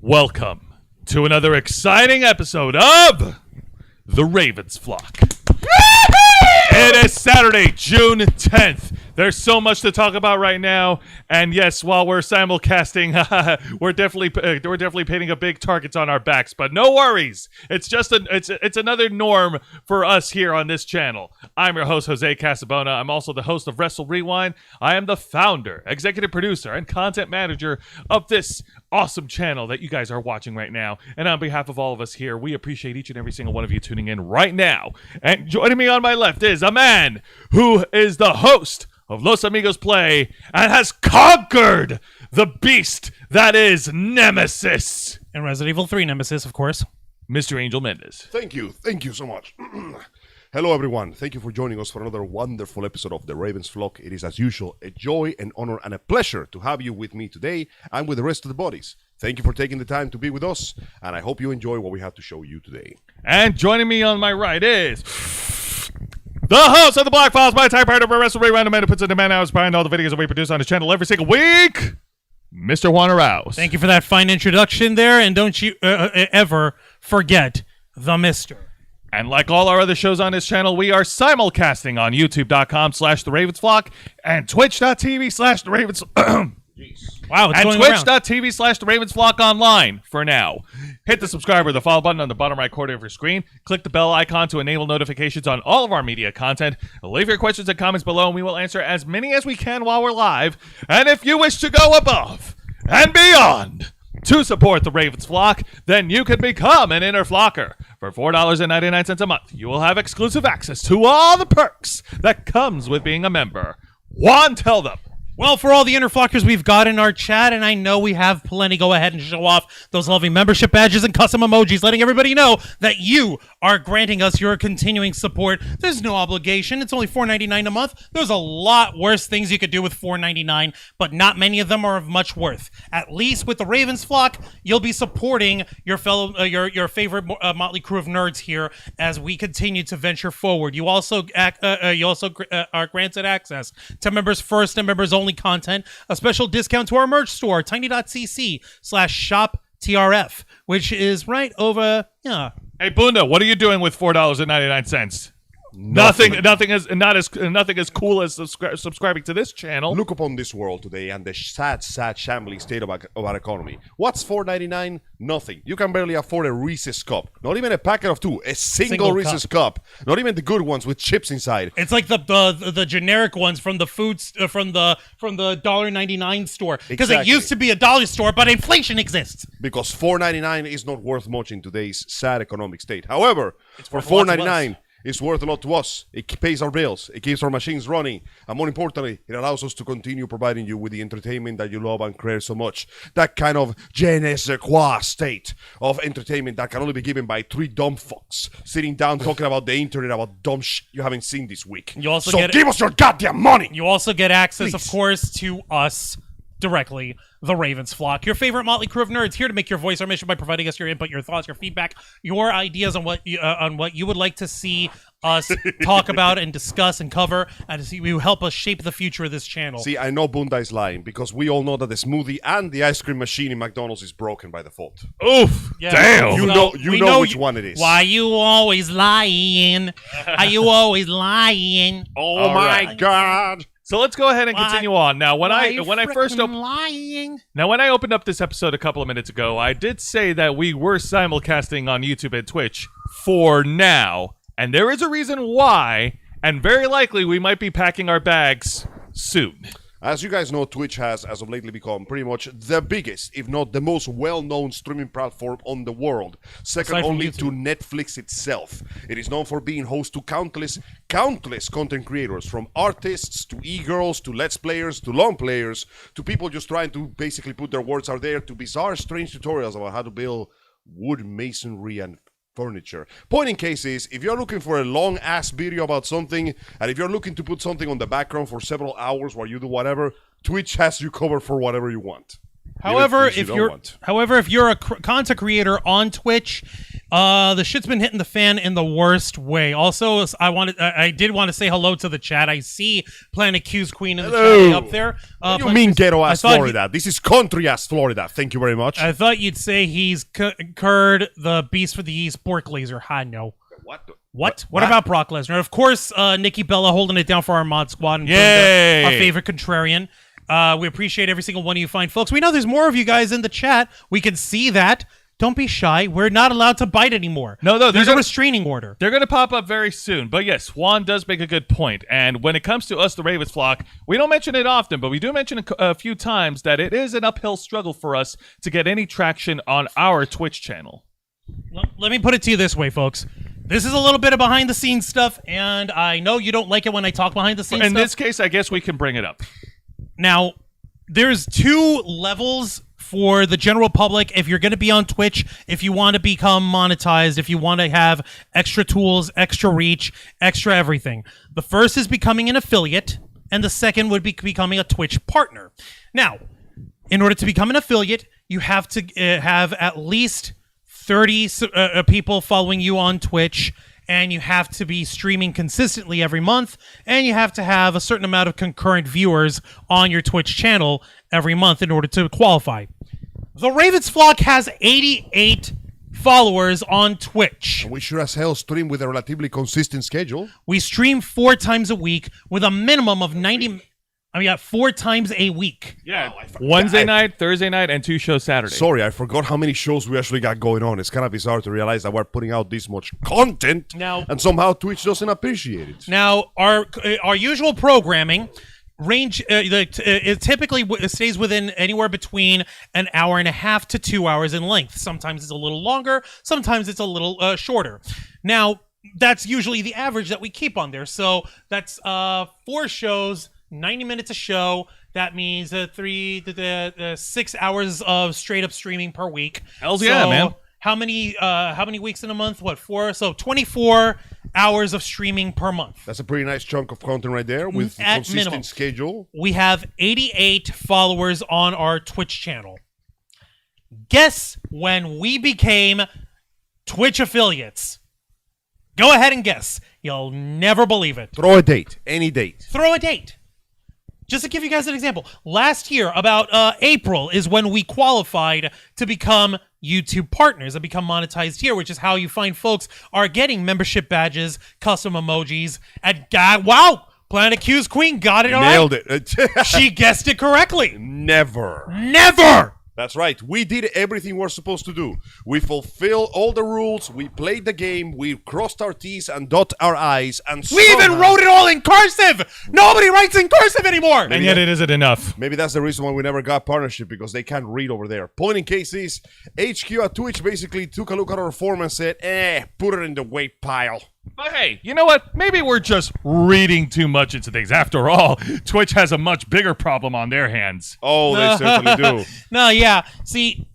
Welcome to another exciting episode of The Ravens Flock. It is Saturday, June 10th. There's so much to talk about right now, and yes, while we're simulcasting, we're definitely painting a big targets on our backs. But no worries, it's another norm for us here on this channel. I'm your host, Jose Casabona. I'm also the host of Wrestle Rewind. I am the founder, executive producer, and content manager of this awesome channel that you guys are watching right now. And on behalf of all of us here, we appreciate each and every single one of you tuning in right now. And joining me on my left is a man who is the host of Los Amigos Play and has conquered the beast that is Nemesis. And Resident Evil 3 Nemesis, of course. Mr. Angel Mendez. Thank you so much. Hello everyone, thank you for joining us for another wonderful episode of The Ravens Flock. It is as usual a joy, an honor, and a pleasure to have you with me today and with the rest of the bodies. Thank you for taking the time to be with us, and I hope you enjoy what we have to show you today. And joining me on my right is the host of the Black Files, my typewriter for Wrestle Rewind, the man who puts in the man hours behind all the videos that we produce on his channel every single week, Mr. Juan Arauz. Thank you for that fine introduction there, and don't you ever forget the Mister. And like all our other shows on this channel, we are simulcasting on youtube.com/theravensflock and twitch.tv/theravens. Wow, it's and going around. twitch.tv/theravensflock online for now. Hit the subscribe or the follow button on the bottom right corner of your screen. Click the bell icon to enable notifications on all of our media content. Leave your questions and comments below, and we will answer as many as we can while we're live. And if you wish to go above and beyond to support the Ravens Flock, then you can become an inner flocker. For $4.99 a month, you will have exclusive access to all the perks that comes with being a member. Juan, tell them. Well, for all the inner flockers we've got in our chat, and I know we have plenty, go ahead and show off those lovely membership badges and custom emojis, letting everybody know that you are granting us your continuing support. There's no obligation. It's only $4.99 a month. There's a lot worse things you could do with $4.99, but not many of them are of much worth. At least with the Ravens Flock, you'll be supporting your fellow, your favorite motley crew of nerds here as we continue to venture forward. You also are granted access to members first and members only content, a special discount to our merch store, tiny.cc/shoptrf, which is right over, yeah. Hey, Bunda, what are you doing with $4.99? Nothing as cool as subscribing to this channel. Look upon this world today and the sad shambling state of our economy. What's $4.99? Nothing. You can barely afford a Reese's cup. Not even a packet of two. A single Reese's cup. Not even the good ones with chips inside. It's like the generic ones from the foods from the $1.99 store. Because It used to be a dollar store, but inflation exists. Because $4.99 is not worth much in today's sad economic state. However, for $4.99. It's worth a lot to us. It pays our bills. It keeps our machines running. And more importantly, it allows us to continue providing you with the entertainment that you love and crave so much. That kind of je ne sais quoi state of entertainment that can only be given by three dumb fucks sitting down talking about the internet, about dumb shit you haven't seen this week. You also give us your goddamn money! You also get access, of course, to us directly, the Ravens Flock, your favorite motley crew of nerds, here to make your voice our mission by providing us your input, your thoughts, your feedback, your ideas on what you would like to see us talk about and discuss and cover, and to see we will help us shape the future of this channel. See, I know Bunda is lying because we all know that the smoothie and the ice cream machine in McDonald's is broken by default. Oof! Yeah, damn! You know which one it is. Why you always lying? Are you always lying? Oh my God! So let's go ahead and continue on. Now, when I first lying. Now, when I opened up this episode a couple of minutes ago, I did say that we were simulcasting on YouTube and Twitch for now, and there is a reason why, and very likely we might be packing our bags soon. As you guys know, Twitch has, as of lately, become pretty much the biggest, if not the most well-known streaming platform on the world, second only to Netflix itself. It is known for being host to countless content creators, from artists to e-girls to let's players to long players to people just trying to basically put their words out there to bizarre, strange tutorials about how to build wood masonry and furniture. Point in case is, if you're looking for a long-ass video about something, and if you're looking to put something on the background for several hours while you do whatever, Twitch has you covered for whatever you want. However, things you if don't you're want. if you're a content creator on Twitch, the shit's been hitting the fan in the worst way. Also, I did want to say hello to the chat. I see Planet Q's Queen in the Hello. chat up there. What do you mean ghetto ass thought Florida? This is country ass Florida. Thank you very much. I thought you'd say he's curd the beast for the East, Bork Laser. Hi, no. What? What about Brock Lesnar? Of course, Nikki Bella holding it down for our mod squad and Yay! our favorite contrarian. We appreciate every single one of you fine folks. We know there's more of you guys in the chat. We can see that. Don't be shy. We're not allowed to bite anymore. No, there's a restraining order. They're going to pop up very soon. But yes, Juan does make a good point. And when it comes to us, the Ravens flock, we don't mention it often, but we do mention a few times that it is an uphill struggle for us to get any traction on our Twitch channel. Let me put it to you this way, folks. This is a little bit of behind-the-scenes stuff, and I know you don't like it when I talk behind-the-scenes stuff. In this case, I guess we can bring it up. Now, there's two levels for the general public. If you're going to be on Twitch, if you want to become monetized, if you want to have extra tools, extra reach, extra everything. The first is becoming an affiliate, and the second would be becoming a Twitch partner. Now, in order to become an affiliate, you have to have at least 30 people following you on Twitch, and you have to be streaming consistently every month, and you have to have a certain amount of concurrent viewers on your Twitch channel every month in order to qualify. The Ravens flock has 88 followers on Twitch. We sure as hell stream with a relatively consistent schedule. We stream 4 times a week with a minimum of 4 times a week. Yeah, Wednesday night, Thursday night, and 2 shows Saturday. Sorry, I forgot how many shows we actually got going on. It's kind of bizarre to realize that we're putting out this much content, and somehow Twitch doesn't appreciate it. Now, our usual programming range it typically stays within anywhere between an hour and a half to 2 hours in length. Sometimes it's a little longer, sometimes it's a little shorter. Now, that's usually the average that we keep on there. So that's 4 shows, 90 minutes a show. That means 6 hours of straight up streaming per week. Hells yeah, man. How many weeks in a month? 4? So 24 hours of streaming per month. That's a pretty nice chunk of content right there with a consistent minimum. schedule. We have 88 followers on our Twitch channel. Guess when we became Twitch affiliates? Go ahead and guess. You'll never believe it. Throw a date. Any date. Throw a date. Just to give you guys an example, last year, about April, is when we qualified to become YouTube partners and become monetized here, which is how you find folks are getting membership badges, custom emojis, and wow, Planet Q's Queen got it all right. Nailed it. She guessed it correctly. Never. That's right. We did everything we're supposed to do. We fulfilled all the rules. We played the game. We crossed our T's and dot our I's. And we even wrote it all in cursive. Nobody writes in cursive anymore. And yet it isn't enough. Maybe that's the reason why we never got partnership, because they can't read over there. Point in case is, HQ at Twitch basically took a look at our form and said, put it in the weight pile. But hey, you know what? Maybe we're just reading too much into things. After all, Twitch has a much bigger problem on their hands. Oh, they certainly do. No, yeah. See,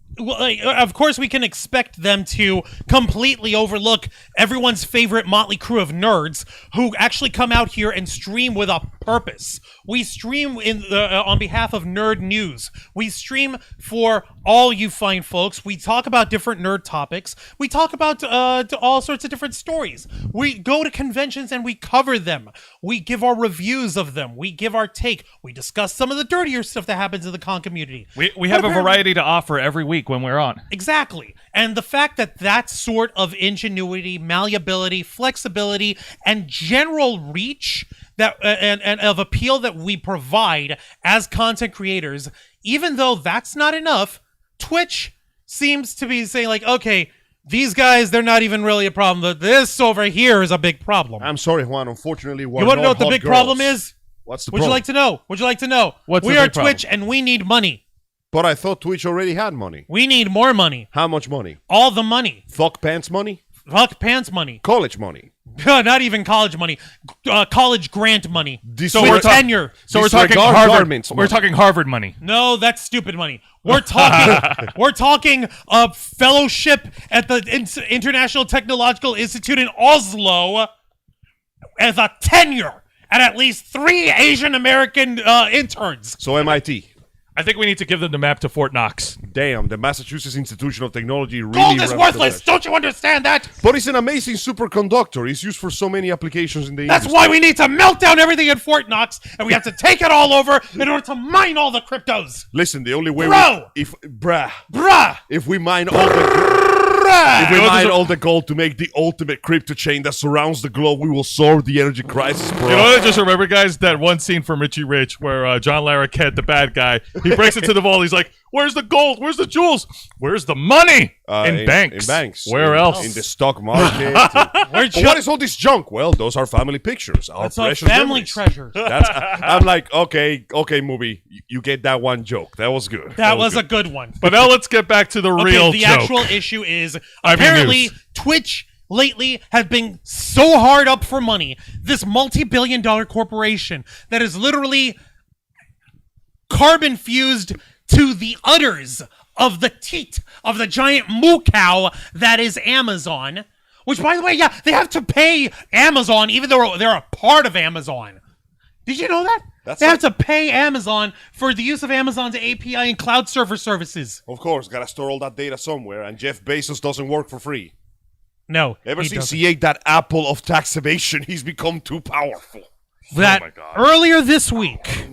of course we can expect them to completely overlook everyone's favorite motley crew of nerds who actually come out here and stream with a purpose. We stream on behalf of Nerd News. We stream for all you fine folks. We talk about different nerd topics. We talk about all sorts of different stories. We go to conventions and we cover them. We give our reviews of them. We give our take. We discuss some of the dirtier stuff that happens in the con community. We have a variety to offer every week when we're on. Exactly. And the fact that that sort of ingenuity, malleability, flexibility, and general reach that and of appeal that we provide as content creators, even though that's not enough, Twitch seems to be saying, like, okay, these guys, they're not even really a problem. This over here is a big problem. I'm sorry, Juan. Unfortunately, we're You want to know what the hot big girls. problem is? What's the Would problem? you like to know? Would you like to know? What's we the are big problem? Twitch and we need money. But I thought Twitch already had money. We need more money. How much money? All the money. Fuck pants money? Fuck pants money. College money? Not even college money. College grant money. So With tenure. So we're talking Disregard Harvard. garments We're money. talking Harvard money. No, that's stupid money. We're talking. We're talking a fellowship at the International Technological Institute in Oslo as a tenure and at least 3 Asian American interns. So MIT. I think we need to give them the map to Fort Knox. Damn, the Massachusetts Institute of Technology really... Gold is ramped worthless! up. Don't you understand that? But it's an amazing superconductor. It's used for so many applications in the That's industry. why we need to melt down everything in Fort Knox, and we have to take it all over in order to mine all the cryptos. Listen, the only way Bro! Bruh! If we mine all the gold to make the ultimate crypto chain that surrounds the globe, we will solve the energy crisis, bro. You know what I just remember, guys? That one scene from Richie Rich where John Larroquette, the bad guy, he breaks into the vault. He's like, "Where's the gold? Where's the jewels? Where's the money? In banks. In banks. Where else? In the stock market. But what is all this junk? Well, those are family pictures. Our That's our precious family memories. treasures. I'm like, okay, movie. You get that one joke. That was good. That was a good one. But now let's get back to the real the joke. actual issue is I mean, apparently news. Twitch lately have been so hard up for money. This multi-billion-dollar corporation that is literally carbon fused to the udders of the teat of the giant moo cow that is Amazon. Which, by the way, yeah, they have to pay Amazon even though they're a part of Amazon. Did you know that? They have to pay Amazon for the use of Amazon's API and cloud server services. Of course, gotta store all that data somewhere, and Jeff Bezos doesn't work for free. No. Ever he since doesn't. he ate that apple of tax evasion, he's become too powerful. That my God. earlier this week,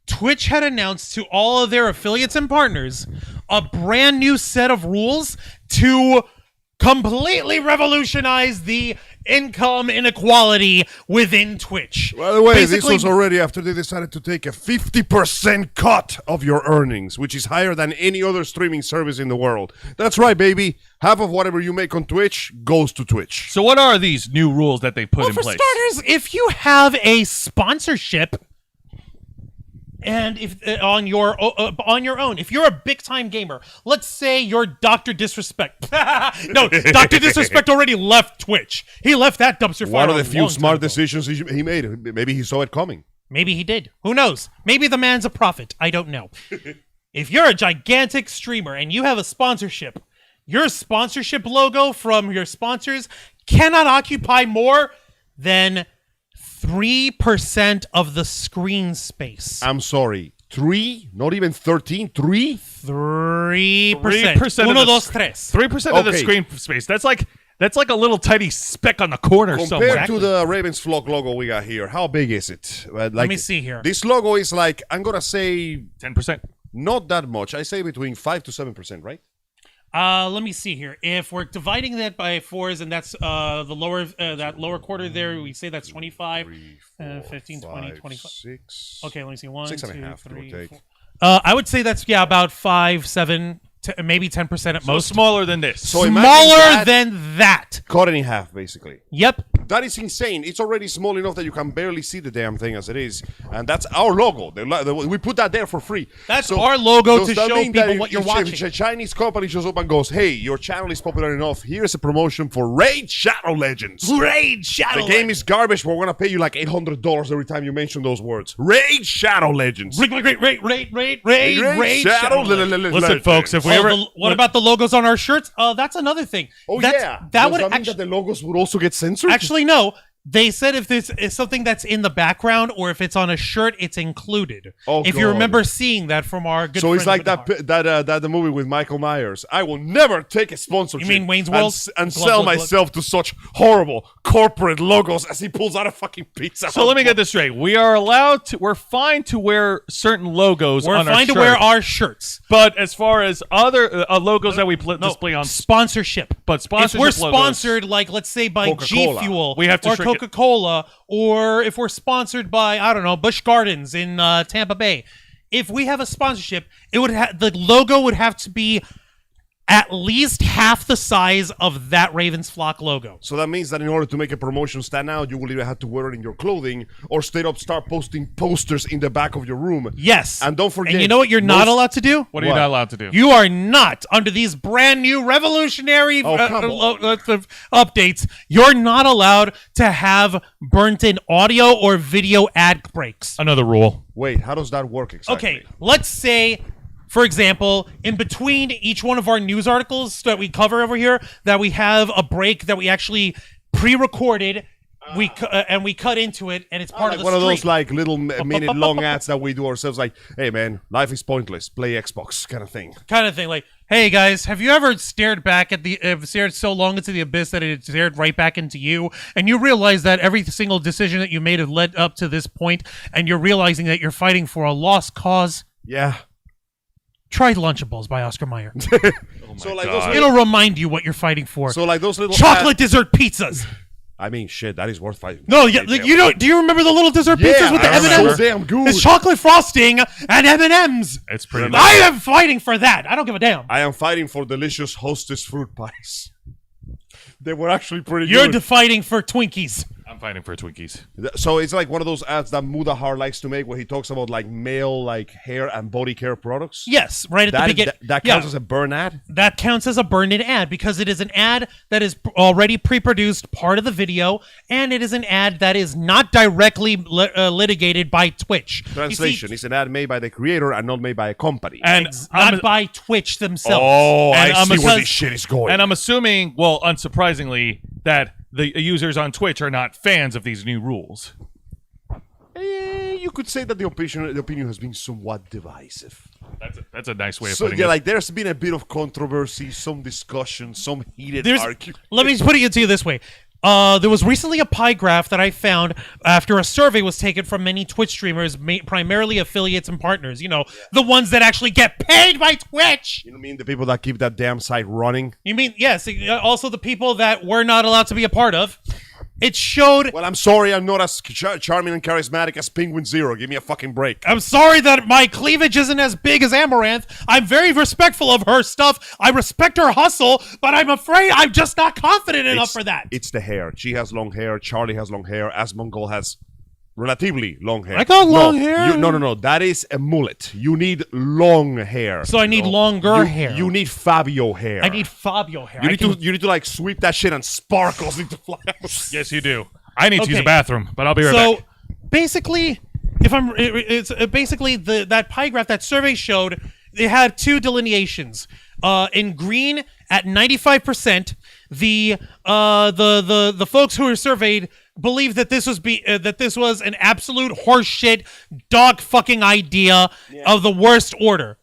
Twitch had announced to all of their affiliates and partners a brand new set of rules to completely revolutionize the income inequality within Twitch. By the way, this Basically- was already after they decided to take a 50% cut of your earnings, which is higher than any other streaming service in the world. That's right, baby. Half of whatever you make on Twitch goes to Twitch. So what are these new rules that they put in for place? starters, if you have a sponsorship, and if on your own, if you're a big time gamer, let's say you're Dr. Disrespect. No, Dr. Disrespect already left Twitch. He left that dumpster fire. One of the a few long smart time ago. decisions he made. Maybe he saw it coming. Maybe he did. Who knows? Maybe the man's a prophet. I don't know. If you're a gigantic streamer and you have a sponsorship, your sponsorship logo from your sponsors cannot occupy more than 3% of the screen space. I'm sorry. 3? Not even 13? 3? 3%. 3% Uno, of the dos, tres. 3% of the Okay. screen space. That's like a little tiny speck on the corner somewhere. Compared to the Ravens Flock logo we got here, how big is it? Let me see here. This logo is like, I'm going to say 10%. not that much. I say between 5 to 7%, right? Let me see here. If we're dividing that by fours, and that's the lower that lower quarter there, we say that's 25, 15, 20, 25. 6. Okay, let me see. 1, 6 and a 2, half, give or 3, take. 4. I would say that's about 5, 7, maybe 10% at So most. smaller than this. So imagine Smaller that than that. cut it in half, basically. Yep. That is insane. It's already small enough that you can barely see the damn thing as it is. And that's our logo. We put that there for free. That's our logo does to that show mean that people what you're if watching. a Chinese company shows up and goes, hey, your channel is popular enough. Here's a promotion for Raid Shadow Legends. Raid Shadow. The game is garbage, but we're going to pay you like $800 every time you mention those words. Raid Shadow Legends. Raid Shadow Listen, folks, if we ever what about the logos on our shirts? That's another thing. Oh, That's, yeah. That Does would that mean actually that the logos would also get censored? actually no. They said if this is something that's in the background or if it's on a shirt, it's included. Oh, if you God. remember seeing that from our good So friend it's like Vidar. that the movie with Michael Myers. I will never take a sponsorship. You mean Wayne's World? And Glug, sell glug, glug. myself to such horrible corporate logos as he pulls out a fucking pizza. So let me get this straight. We're fine to wear certain logos We're on our fine to shirt. wear our shirts. But as far as other logos that we display on, Sponsorship. but sponsorship If we're logos, sponsored, like let's say by G Coca-Cola. Fuel We have to or shrink it. Coca-Cola, or if we're sponsored by I don't know Busch Gardens in Tampa Bay, if we have a sponsorship, it would the logo would have to be at least half the size of that Ravens Flock logo. So that means that in order to make a promotion stand out, you will either have to wear it in your clothing or straight up start posting posters in the back of your room. Yes. And don't forget. And you know what you're not most- allowed to do? what are you What? not allowed to do? You are not, under these brand new revolutionary Oh, come on. updates, you're not allowed to have burnt in audio or video ad breaks. Another rule. Wait, how does that work exactly? Okay, let's say, for example, in between each one of our news articles that we cover over here, that we have a break that we actually pre-recorded we cut into it, and it's part Like of the one of those stream. like little minute long ads that we do ourselves. Like, hey man, life is pointless. Play Xbox, kind of thing. Like, hey guys, have you ever stared back at stared so long into the abyss that it stared right back into you, and you realize that every single decision that you made has led up to this point, and you're realizing that you're fighting for a lost cause? Yeah. Try Lunchables by Oscar Mayer. So like God. those It'll remind you what you're fighting for. So like those little Chocolate dessert pizzas. I mean, shit, that is worth fighting. No, yeah, you don't. Do you remember the little dessert pizzas with the I M&Ms? remember. So damn good. It's chocolate frosting and M&Ms. It's pretty I am fighting for that. I don't give a damn. I am fighting for delicious Hostess fruit pies. They were actually pretty You're good. fighting for Twinkies. I'm fighting for Twinkies. So it's like one of those ads that Mudahar likes to make where he talks about like male like hair and body care products. Yes, right at the beginning. That counts as a burn ad? That counts as a burned-in ad because it is an ad that is already pre-produced, part of the video, and it is an ad that is not directly litigated by Twitch. Translation. It's an ad made by the creator and not made by a company. And Not by Twitch themselves. Oh, And I I'm see where because- this shit is going. And I'm assuming, well, unsurprisingly, that the users on Twitch are not fans of these new rules. You could say that the opinion has been somewhat divisive. That's a nice way of So putting yeah, it. like there's been a bit of controversy, some discussion, some heated argument. Let me put it to you this way. There was recently a pie graph that I found after a survey was taken from many Twitch streamers, primarily affiliates and partners. You know, the ones that actually get paid by Twitch. You know what I mean? The people that keep that damn site running. You mean, yes, also the people that we're not allowed to be a part of. It showed... Well, I'm sorry, I'm not as charming and charismatic as Penguin Zero. Give me a fucking break. I'm sorry that my cleavage isn't as big as Amaranth. I'm very respectful of her stuff. I respect her hustle, but I'm afraid I'm just not confident enough for that. It's the hair. She has long hair. Charlie has long hair. Asmongold has relatively long hair. I got long hair. No. That is a mullet. You need long hair. So I need longer hair. You need Fabio hair. I need Fabio hair. You need to like sweep that shit and sparkles into flowers. Yes, you do. I need to use Okay. a bathroom, but I'll be right So back. basically, it's basically that pie graph that survey showed. They had two delineations. In green at 95%, the folks who were surveyed believed that this was an absolute horseshit dog fucking idea of the worst order.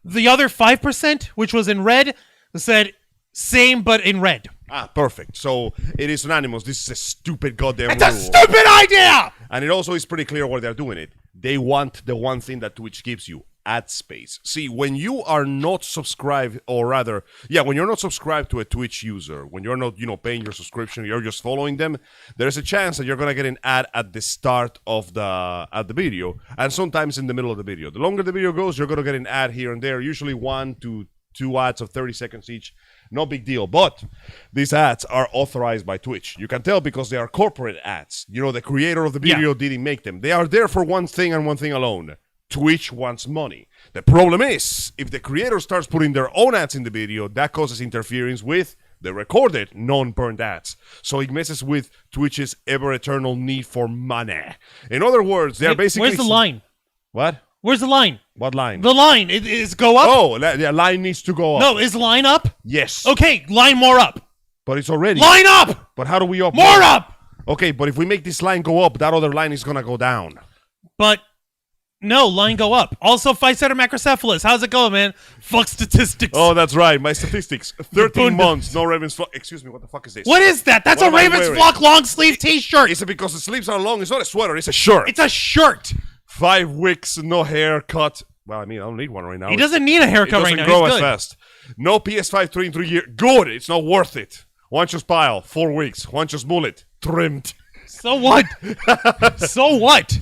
The other 5%, which was in red, said same but in red. Ah, perfect. So it is unanimous. This is a stupid goddamn It's rule. a stupid idea. And it also is pretty clear why they're doing it. They want the one thing that Twitch gives you. Ad space. See, when you are not subscribed, or rather, when you're not subscribed to a Twitch user, when you're not, paying your subscription, you're just following them, there's a chance that you're gonna get an ad at the start of the video, and sometimes in the middle of the video. The longer the video goes, you're gonna get an ad here and there, usually 1 to 2 ads of 30 seconds each. No big deal. But these ads are authorized by Twitch. You can tell because they are corporate ads. The creator of the video didn't make them. They are there for one thing and one thing alone. Twitch wants money. The problem is, if the creator starts putting their own ads in the video, that causes interference with the recorded, non-burned ads. So it messes with Twitch's ever-eternal need for money. In other words, they're basically... Where's the line? What? Where's the line? What line? The line is go up. Oh, the line needs to go up. No, is line up? Yes. Okay, line more up. But it's already... Line up. But how do we up? More up. Okay, but if we make this line go up, that other line is going to go down. But no, line go up. Also, Physeter macrocephalus. How's it going, man? Fuck statistics. Oh, that's right. My statistics. 13 Bunda. months, no Ravens flock. Excuse me, what the fuck is this? What is that? That's What a am I Ravens wearing? Flock long sleeve T-shirt. Is it because the sleeves are long? It's not a sweater, it's a shirt. It's a shirt. 5 weeks, no haircut. Well, I mean, I don't need one right now. He doesn't need a It haircut doesn't right now. grow He's as good. fast. No PS5 3 in 3 years. Good. It's not worth it. One just pile, 4 weeks. One just mullet, trimmed. So what? So what?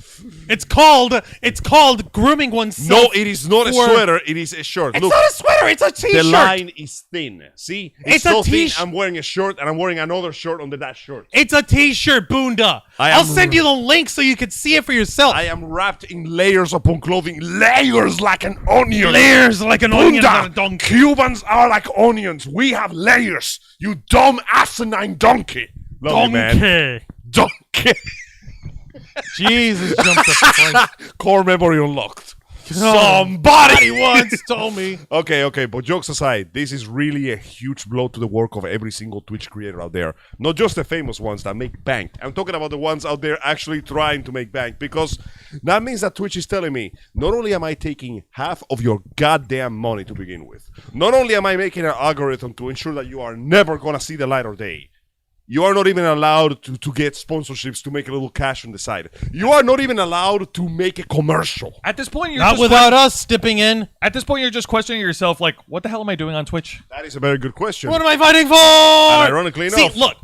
It's called grooming oneself. No, it is not a for- sweater. It is a shirt. It's Look, not a sweater. It's a T-shirt. the line is thin. See? It's so a thin. t-shirt. I'm wearing a shirt and I'm wearing another shirt under that shirt. It's a T-shirt, Bunda. I I'll am- send you the link so you can see it for yourself. I am wrapped in layers upon clothing. Layers like an onion. Layers like an onion on a Bunda, donkey. Cubans are like onions. We have layers. You dumb asinine donkey. Love you, man. Donkey. Donkey. Jesus, jumped the Christ. Core memory unlocked. Somebody once told me. Okay, but jokes aside, this is really a huge blow to the work of every single Twitch creator out there. Not just the famous ones that make bank. I'm talking about the ones out there actually trying to make bank, because that means that Twitch is telling me, not only am I taking half of your goddamn money to begin with, not only am I making an algorithm to ensure that you are never going to see the light of day, you are not even allowed to get sponsorships to make a little cash on the side. You are not even allowed to make a commercial. At this point, you're Not just without us dipping in. At this point, you're just questioning yourself, like, what the hell am I doing on Twitch? That is a very good question. What am I fighting for? And ironically enough, See, look,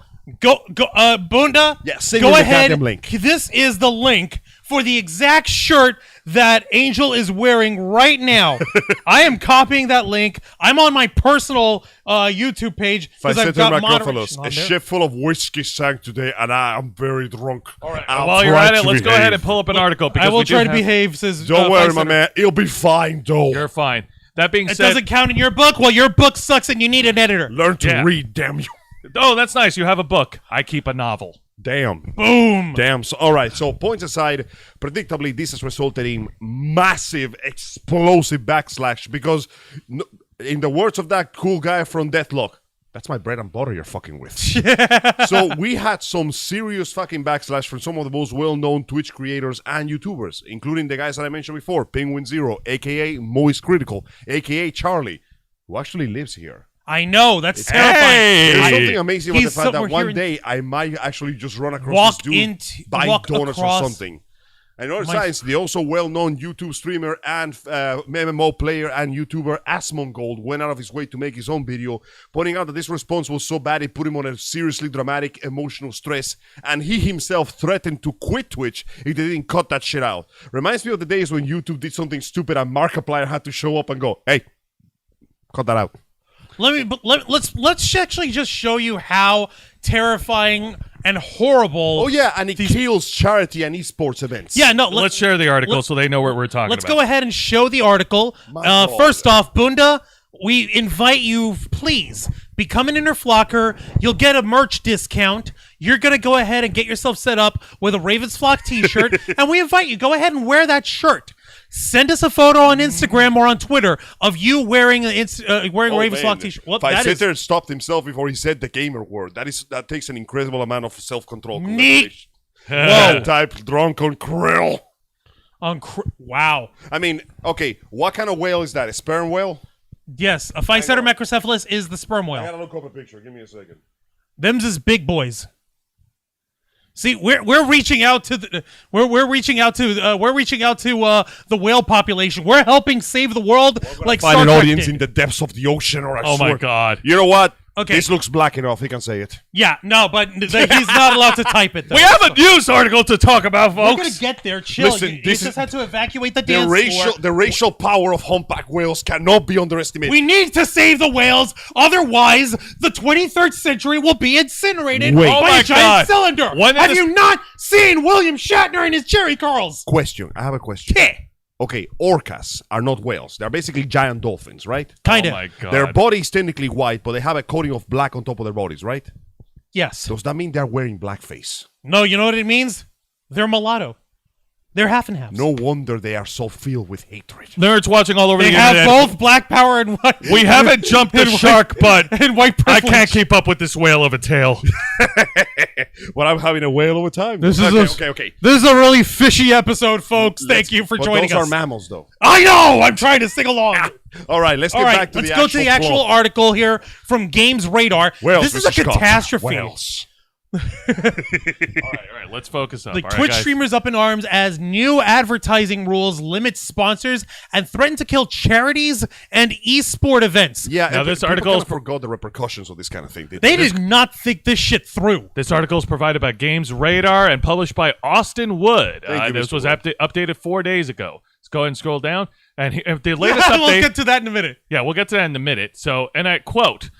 Bunda. Yeah, send go me the ahead. goddamn link. This is the link for the exact shirt that Angel is wearing right now. I am copying that link. I'm on my personal YouTube page because I've got moderation on a there. ship full of whiskey sank today, and I am very drunk. All right. I'll While you're try at it, to let's go behave. ahead and pull up an article. Because I will we do try to have- behave. Says Don't worry, my Vice man. It'll be fine, though. You're fine. That being It said, doesn't count in your book. Well, your book sucks, and you need an editor. Learn to Yeah. read, damn you. oh, that's nice. You have a book. I keep a novel. Damn. Boom. Damn. So, all right. So, points aside, predictably, this has resulted in massive, explosive backslash because, in the words of that cool guy from Deathlock, that's my bread and butter you're fucking with. So, we had some serious fucking backslash from some of the most well-known Twitch creators and YouTubers, including the guys that I mentioned before, Penguin Zero, a.k.a. Moist Critical, a.k.a. Charlie, who actually lives here. I know. That's terrifying. There's something amazing about the he's fact that somewhere one here in- day I might actually just run across Walk this dude into- buying walk donuts or across something. And other science, the also well-known YouTube streamer and MMO player and YouTuber Asmongold went out of his way to make his own video, pointing out that this response was so bad it put him on a seriously dramatic emotional stress, and he himself threatened to quit Twitch if they didn't cut that shit out. Reminds me of the days when YouTube did something stupid and Markiplier had to show up and go, "Hey, cut that out." Let's actually just show you how terrifying and horrible. Oh yeah, and it kills charity and esports events. Yeah, no. Let's share the article so they know what we're talking Let's about. go ahead and show the article. God. First off, Bunda, we invite you, please, become an inner flocker. You'll get a merch discount. You're going to go ahead and get yourself set up with a Ravens Flock t-shirt, and we invite you, go ahead and wear that shirt. Send us a photo on Instagram or on Twitter of you wearing a Ravens Flock t-shirt. Well, that is Fighter stopped himself before he said the gamer word. That takes an incredible amount of self-control. Neat. Whoa, type drunk on krill. Wow. I mean, okay, what kind of whale is that? A sperm whale? Yes, a Physeter macrocephalus is the sperm I whale. gotta look up a picture. Give me a second. Them's is big boys. See, we're reaching out to the the whale population. We're helping save the world, like Find Star an Trek audience did. in the depths of the ocean, or I Oh swear. my God. You know what? Okay. This looks black enough. He can say it. Yeah, no, but he's not allowed to type it. Though. We have a news article to talk about, We're folks. gonna get there. Chill. Listen, you this just is- had to evacuate the The dance racial, floor. the racial power of humpback whales cannot be underestimated. We need to save the whales, otherwise the 23rd century will be incinerated Wait. Oh by my a giant God. cylinder. When did Have this- you not seen William Shatner and his Jerry curls? Question. I have a question. Yeah, Okay, orcas are not whales. They're basically giant dolphins, right? kind Oh of. my God. Their body is technically white, but they have a coating of black on top of their bodies, right? Yes. Does that mean they're wearing blackface? No, you know what it means? They're mulatto. They're half and half. No wonder they are so filled with hatred. Nerds watching all over They the have internet. both black power and white. We haven't jumped the and white- shark, but and white I privilege. can't keep up with this whale of a tail. Well, I'm having a whale of a time. This is okay. This is a really fishy episode, folks. Thank you for But joining those us. are mammals, though. I know. I'm trying to sing along. All right, let's All get right, back to let's the go actual to the actual plot. article here from Games Radar. Whales This is a versus sharks. catastrophe. Whales. all right, let's focus up. The All right, Twitch guys. streamers up in arms as new advertising rules limit sponsors and threaten to kill charities and esport events. Yeah, Now, and this people article kinda is- forgot the repercussions of this kind of thing. They did not think this shit through. This article is provided by Games Radar and published by Austin Wood. Thank you, This Mr. was Wood. updated 4 days ago. Let's go ahead and scroll down. And the latest update. We'll get to that in a minute. Yeah, we'll get to that in a minute. So, and I quote,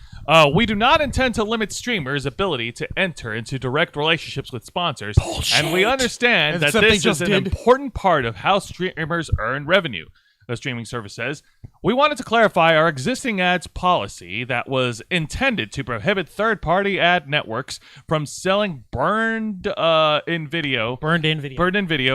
we do not intend to limit streamers' ability to enter into direct relationships with sponsors, and we understand that Except they this just is an did. important part of how streamers earn revenue. The streaming service says, We wanted to clarify our existing ads policy that was intended to prohibit third-party ad networks from selling burned-in video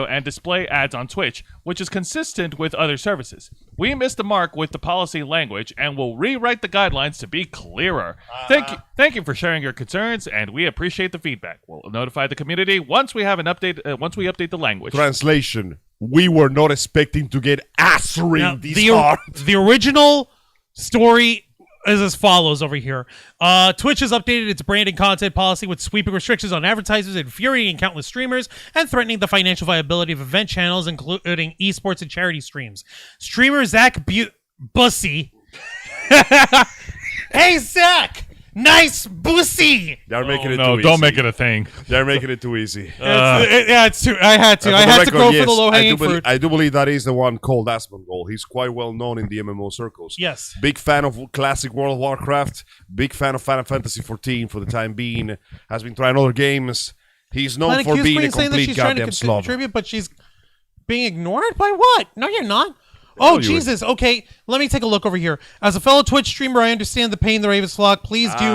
and display ads on Twitch, which is consistent with other services. We missed the mark with the policy language and will rewrite the guidelines to be clearer. Thank you for sharing your concerns, and we appreciate the feedback. We'll notify the community once we have an update. Once we update the language. Translation: we were not expecting to get ass-ringed this hard. The original story is as follows over here. Twitch has updated its brand and content policy with sweeping restrictions on advertisers, infuriating countless streamers, and threatening the financial viability of event channels, including esports and charity streams. Streamer Zach Bussy. Hey, Zach! Nice bussy. They're making it too easy. Don't make it a thing. They're making it too easy. It's too. I had to. I had to go for the low hanging fruit. I do believe that is the one called Asmongold. He's quite well known in the MMO circles. Yes. Big fan of classic World of Warcraft. Big fan of Final Fantasy 14 for the time being. Has been trying other games. He's known for being a complete goddamn slob. Contribute, but she's being ignored by what? No, you're not. Oh, Jesus. Okay, let me take a look over here. As a fellow Twitch streamer, I understand the pain the Ravens flock. Please do.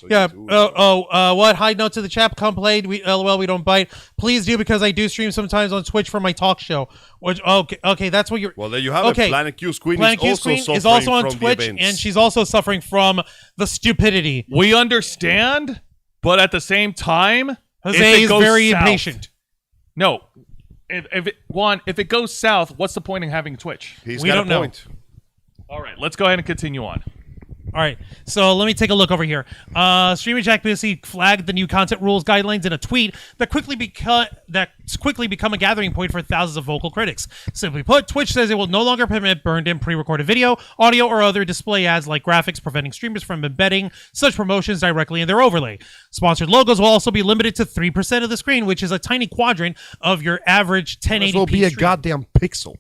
What? Hide note to the chat. Come play. We don't bite. Please do, because I do stream sometimes on Twitch for my talk show. Which, okay, that's what you're... Well, there you have it. Planet Q's Queen is also on Twitch, and she's also suffering from the stupidity. We understand, but at the same time... Jose is very impatient. No. If it goes south, what's the point in having Twitch? We don't know. All right, let's go ahead and continue on. All right, so let me take a look over here. Streamer Jack Busey flagged the new content rules guidelines in a tweet that's quickly become a gathering point for thousands of vocal critics. Simply put, Twitch says it will no longer permit burned-in pre-recorded video, audio, or other display ads like graphics, preventing streamers from embedding such promotions directly in their overlay. Sponsored logos will also be limited to 3% of the screen, which is a tiny quadrant of your average 1080p This will be a stream. goddamn pixel.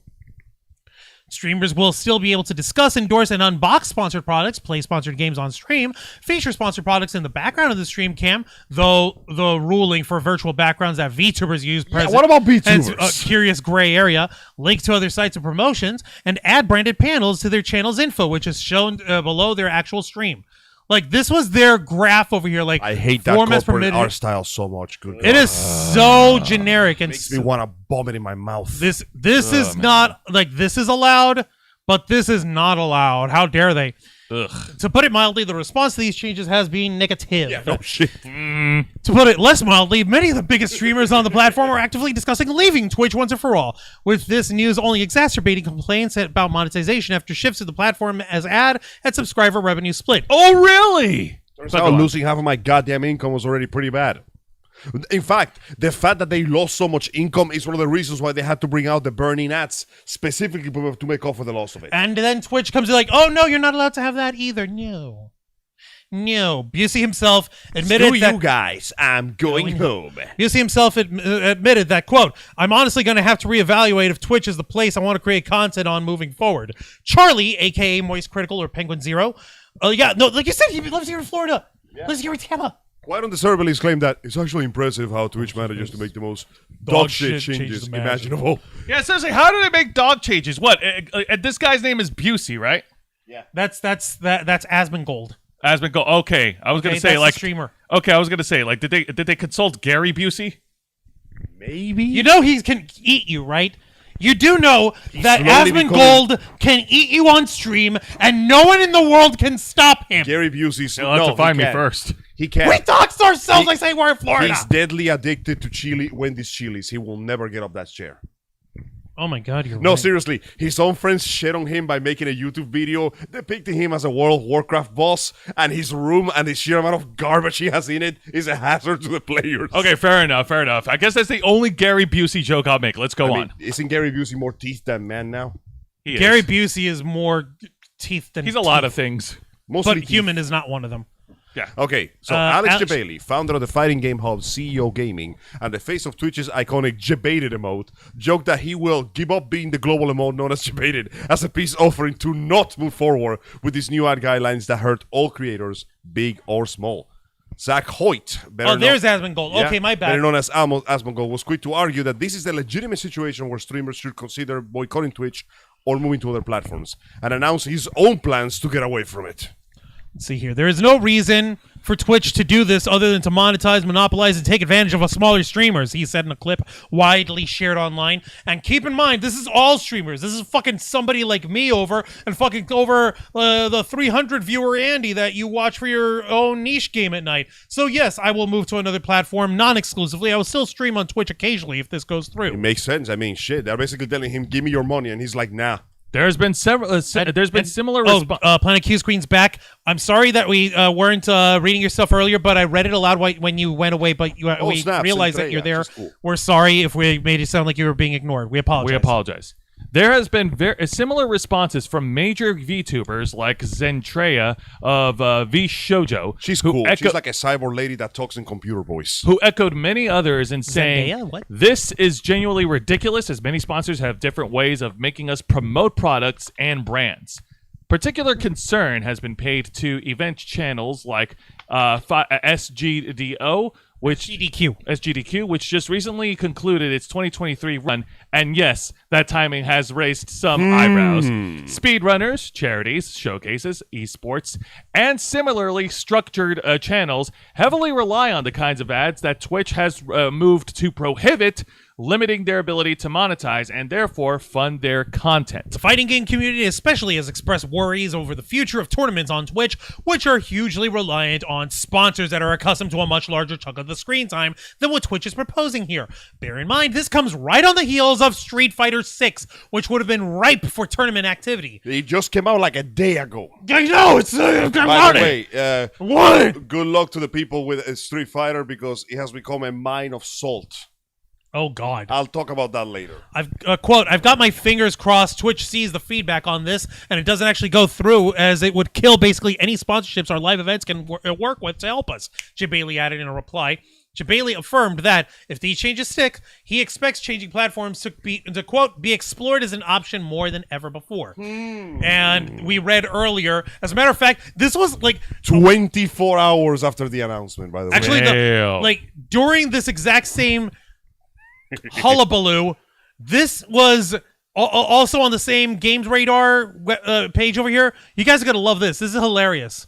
Streamers will still be able to discuss, endorse, and unbox sponsored products, play sponsored games on stream, feature sponsored products in the background of the stream cam, though the ruling for virtual backgrounds that VTubers use present. What about VTubers? A curious gray area, link to other sites and promotions, and add branded panels to their channel's info, which is shown below their actual stream. Like, this was their graph over here. Like, I hate that corporate art style so much. Good it is so generic and makes me want to vomit in my mouth. This is not like this is allowed, but this is not allowed. How dare they? Ugh. To put it mildly, the response to these changes has been negative. Yeah, no shit. To put it less mildly, many of the biggest streamers on the platform are actively discussing leaving Twitch once and for all, with this news only exacerbating complaints about monetization after shifts to the platform as ad and subscriber revenue split. Oh, really? Turns out losing half of my goddamn income was already pretty bad. In fact, the fact that they lost so much income is one of the reasons why they had to bring out the burning ads specifically to make up for the loss of it. And then Twitch comes in like, oh no, you're not allowed to have that either. No. Busey himself admitted Screw you guys, I'm going home. Busey himself admitted that, quote, I'm honestly going to have to reevaluate if Twitch is the place I want to create content on moving forward. Charlie, a.k.a. Moist Critical or Penguin Zero. Like you said, he lives here in Florida. Lives here in Tampa. Quite undeservedly claimed that it's actually impressive how Twitch manages to make the most dog shit changes imaginable. Yeah, seriously, how do they make dog changes? What? This guy's name is Busey, right? Yeah. That's Asmongold. Asmongold. Okay, I was gonna say like streamer. Okay, I was gonna say like did they consult Gary Busey? Maybe. You know he can eat you, right? You do know that Asmongold can eat you on stream, and no one in the world can stop him. Gary Busey's He'll have to find me first. He can't. We doxed ourselves like saying we're in Florida. He's deadly addicted to Wendy's chilies. He will never get off that chair. Oh my God, you're No, right. seriously. His own friends shit on him by making a YouTube video depicting him as a World of Warcraft boss, and his room and the sheer amount of garbage he has in it is a hazard to the players. Okay, fair enough. I guess that's the only Gary Busey joke I'll make. Let's go on. Isn't Gary Busey more teeth than man now? Gary Busey is more teeth than He's a lot of things. Mostly but teeth. human is not one of them. Yeah. Okay, so Alex Jabali, founder of the Fighting Game Hub, CEO Gaming, and the face of Twitch's iconic Jabated emote, joked that he will give up being the global emote known as Jabated as a peace offering to not move forward with these new ad guidelines that hurt all creators, big or small. Zach Hoyt, there's Asmongold. Yeah, okay, my bad. better known as Asmongold, was quick to argue that this is a legitimate situation where streamers should consider boycotting Twitch or moving to other platforms, and announced his own plans to get away from it. Let's see here. There is no reason for Twitch to do this other than to monetize, monopolize, and take advantage of smaller streamers, he said in a clip widely shared online. And keep in mind, this is all streamers. This is fucking somebody like me over the 300 viewer Andy that you watch for your own niche game at night. So yes, I will move to another platform non-exclusively. I will still stream on Twitch occasionally if this goes through. It makes sense. I mean, shit. They're basically telling him, give me your money, and he's like, nah. There's been several. Similar. Planet Q Screen's back. I'm sorry that we weren't reading your stuff earlier, but I read it aloud when you went away. But we realized that you're there. Cool. We're sorry if we made it sound like you were being ignored. We apologize. There has been similar responses from major VTubers like Zentreya of V Shoujo. She's cool. She's like a cyborg lady that talks in computer voice. Who echoed many others in saying, Zendaya? What? This is genuinely ridiculous, as many sponsors have different ways of making us promote products and brands. Particular concern has been paid to event channels like SGDO, SGDQ, which just recently concluded its 2023 run, and yes, that timing has raised some eyebrows. Speedrunners, charities, showcases, esports, and similarly structured channels heavily rely on the kinds of ads that Twitch has moved to prohibit, limiting their ability to monetize and therefore fund their content. The fighting game community especially has expressed worries over the future of tournaments on Twitch, which are hugely reliant on sponsors that are accustomed to a much larger chunk of the screen time than what Twitch is proposing here. Bear in mind, this comes right on the heels of Street Fighter 6, which would have been ripe for tournament activity. It just came out like a day ago. I know, it's By the way, what? Good luck to the people with Street Fighter because it has become a mine of salt. Oh, God. I'll talk about that later. I've got my fingers crossed Twitch sees the feedback on this and it doesn't actually go through, as it would kill basically any sponsorships our live events can work with to help us, Jabali added in a reply. Jabali affirmed that if these changes stick, he expects changing platforms to quote, be explored as an option more than ever before. And we read earlier, as a matter of fact, this was like 24 hours after the announcement, by the way. Actually, during this exact same hullabaloo, this was also on the same Games Radar page over here. You guys are going to love this. This is hilarious.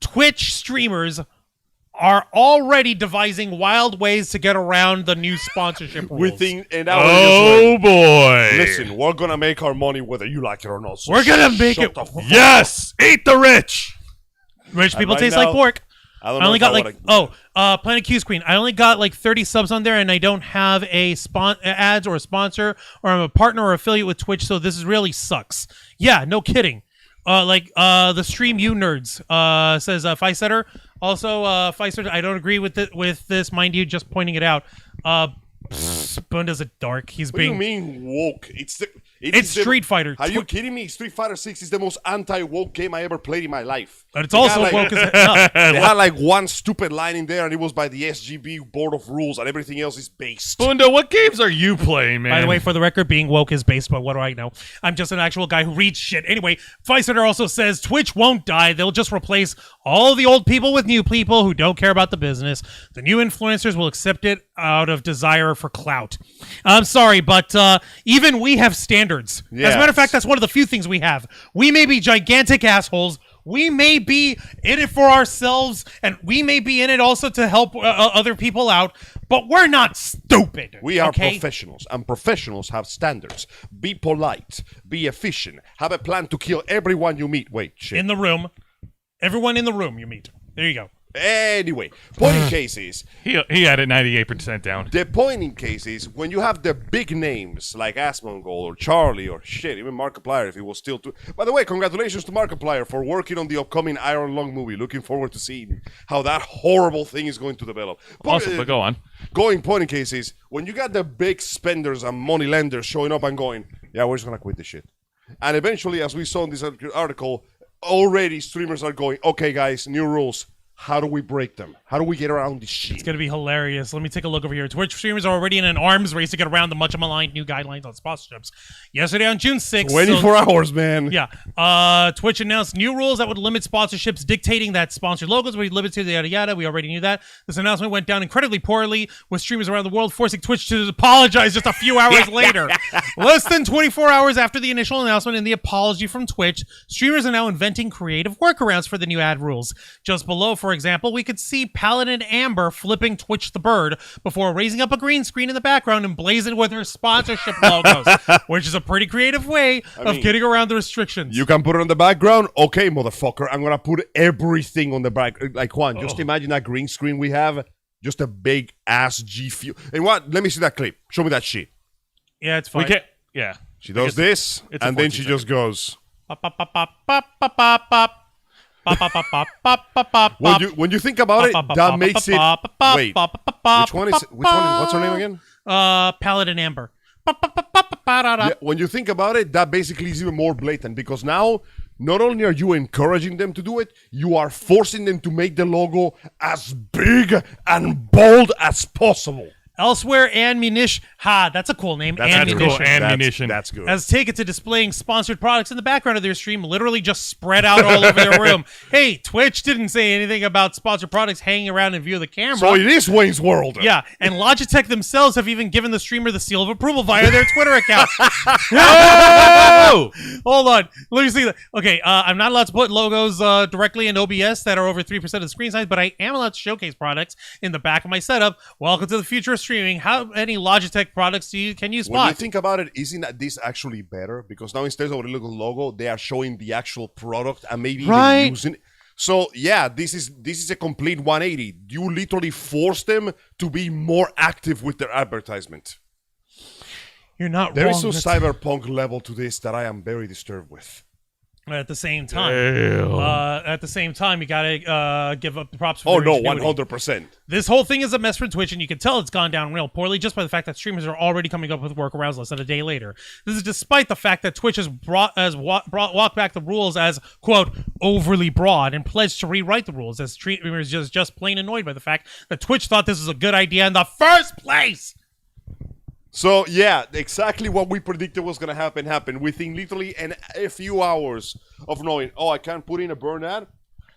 Twitch streamers are already devising wild ways to get around the new sponsorship rules. Within an hour. Oh, boy. Listen, we're going to make our money whether you like it or not. So we're going to make it. Yes! Eat the rich! Rich people taste like pork. I only got Planet Q Screen. I only got like 30 subs on there, and I don't have a ads or a sponsor, or I'm a partner or affiliate with Twitch, so this really sucks. Yeah, no kidding. The stream you nerds says Fisetter. Also, Fisetter, I don't agree with this, mind you, just pointing it out. Bunda's a dark. What do you mean woke? It's Street Fighter. Are you kidding me? Street Fighter 6 is the most anti-woke game I ever played in my life. But it's also woke as hell. They had like one stupid line in there, and it was by the SGB Board of Rules, and everything else is based. Bunda, what games are you playing, man? By the way, for the record, being woke is based, but what do I know? I'm just an actual guy who reads shit. Anyway, Fisetter also says Twitch won't die. They'll just replace all the old people with new people who don't care about the business. The new influencers will accept it out of desire for clout. I'm sorry, but even we have standards. As a matter of fact, that's one of the few things we have. We may be gigantic assholes. We may be in it for ourselves, and we may be in it also to help other people out, but we're not stupid. We are professionals, and professionals have standards. Be polite. Be efficient. Have a plan to kill everyone you meet. Wait, shit. In the room. Everyone in the room you meet. There you go. Anyway, point in case is... He had it 98% down. The point in case is, when you have the big names like Asmongold or Charlie or shit, even Markiplier if he was still... By the way, congratulations to Markiplier for working on the upcoming Iron Lung movie. Looking forward to seeing how that horrible thing is going to develop. But go on. Point in case is, when you got the big spenders and money lenders showing up and going, yeah, we're just going to quit this shit. And eventually, as we saw in this article, already streamers are going, okay guys, new rules. How do we break them? How do we get around this shit? It's going to be hilarious. Let me take a look over here. Twitch streamers are already in an arms race to get around the much maligned new guidelines on sponsorships. Yesterday on June 6th. 24 hours, man. Yeah. Twitch announced new rules that would limit sponsorships, dictating that sponsored logos would be limited to yada yada. We already knew that. This announcement went down incredibly poorly, with streamers around the world forcing Twitch to apologize just a few hours later. Less than 24 hours after the initial announcement and the apology from Twitch, streamers are now inventing creative workarounds for the new ad rules. Just below, for example, we could see Paladin Amber flipping Twitch the bird before raising up a green screen in the background and blazing with her sponsorship logos, which is a pretty creative way of getting around the restrictions. You can put it on the background? Okay, motherfucker. I'm going to put everything on the back. Like, Juan, just imagine that green screen we have. Just a big ass G Fuel. And what? Let me see that clip. Show me that shit. Yeah, it's fine. We can't. Yeah. She does this, and then she just goes. When you think about it, that makes it. Wait, which one is? What's her name again? Paladin Amber. Yeah, when you think about it, that basically is even more blatant because now not only are you encouraging them to do it, you are forcing them to make the logo as big and bold as possible. Elsewhere, Ammunition. That's a cool name. Ammunition. That's good. Has taken to displaying sponsored products in the background of their stream, literally just spread out all over their room. Hey, Twitch didn't say anything about sponsored products hanging around in view of the camera. So it is Wayne's World. Yeah, and Logitech themselves have even given the streamer the seal of approval via their Twitter account. Oh! Hold on. Let me see that. Okay, I'm not allowed to put logos directly in OBS that are over 3% of the screen size, but I am allowed to showcase products in the back of my setup. Welcome to the future of streaming. How many Logitech products can you spot? When you think about it, isn't this actually better? Because now instead of a little logo, they are showing the actual product and maybe even using it. So yeah, this is a complete 180. You literally force them to be more active with their advertisement. You're not There wrong. is a cyberpunk level to this that I am very disturbed with. At the same time, you gotta give up the props for their ingenuity. 100%. This whole thing is a mess for Twitch, and you can tell it's gone down real poorly just by the fact that streamers are already coming up with workarounds less than a day later. This is despite the fact that Twitch has walked back the rules as, quote, overly broad and pledged to rewrite the rules, as streamers just plain annoyed by the fact that Twitch thought this was a good idea in the first place. So, yeah, exactly what we predicted was going to happen happened. Within literally a few hours of knowing, I can't put in a burn ad.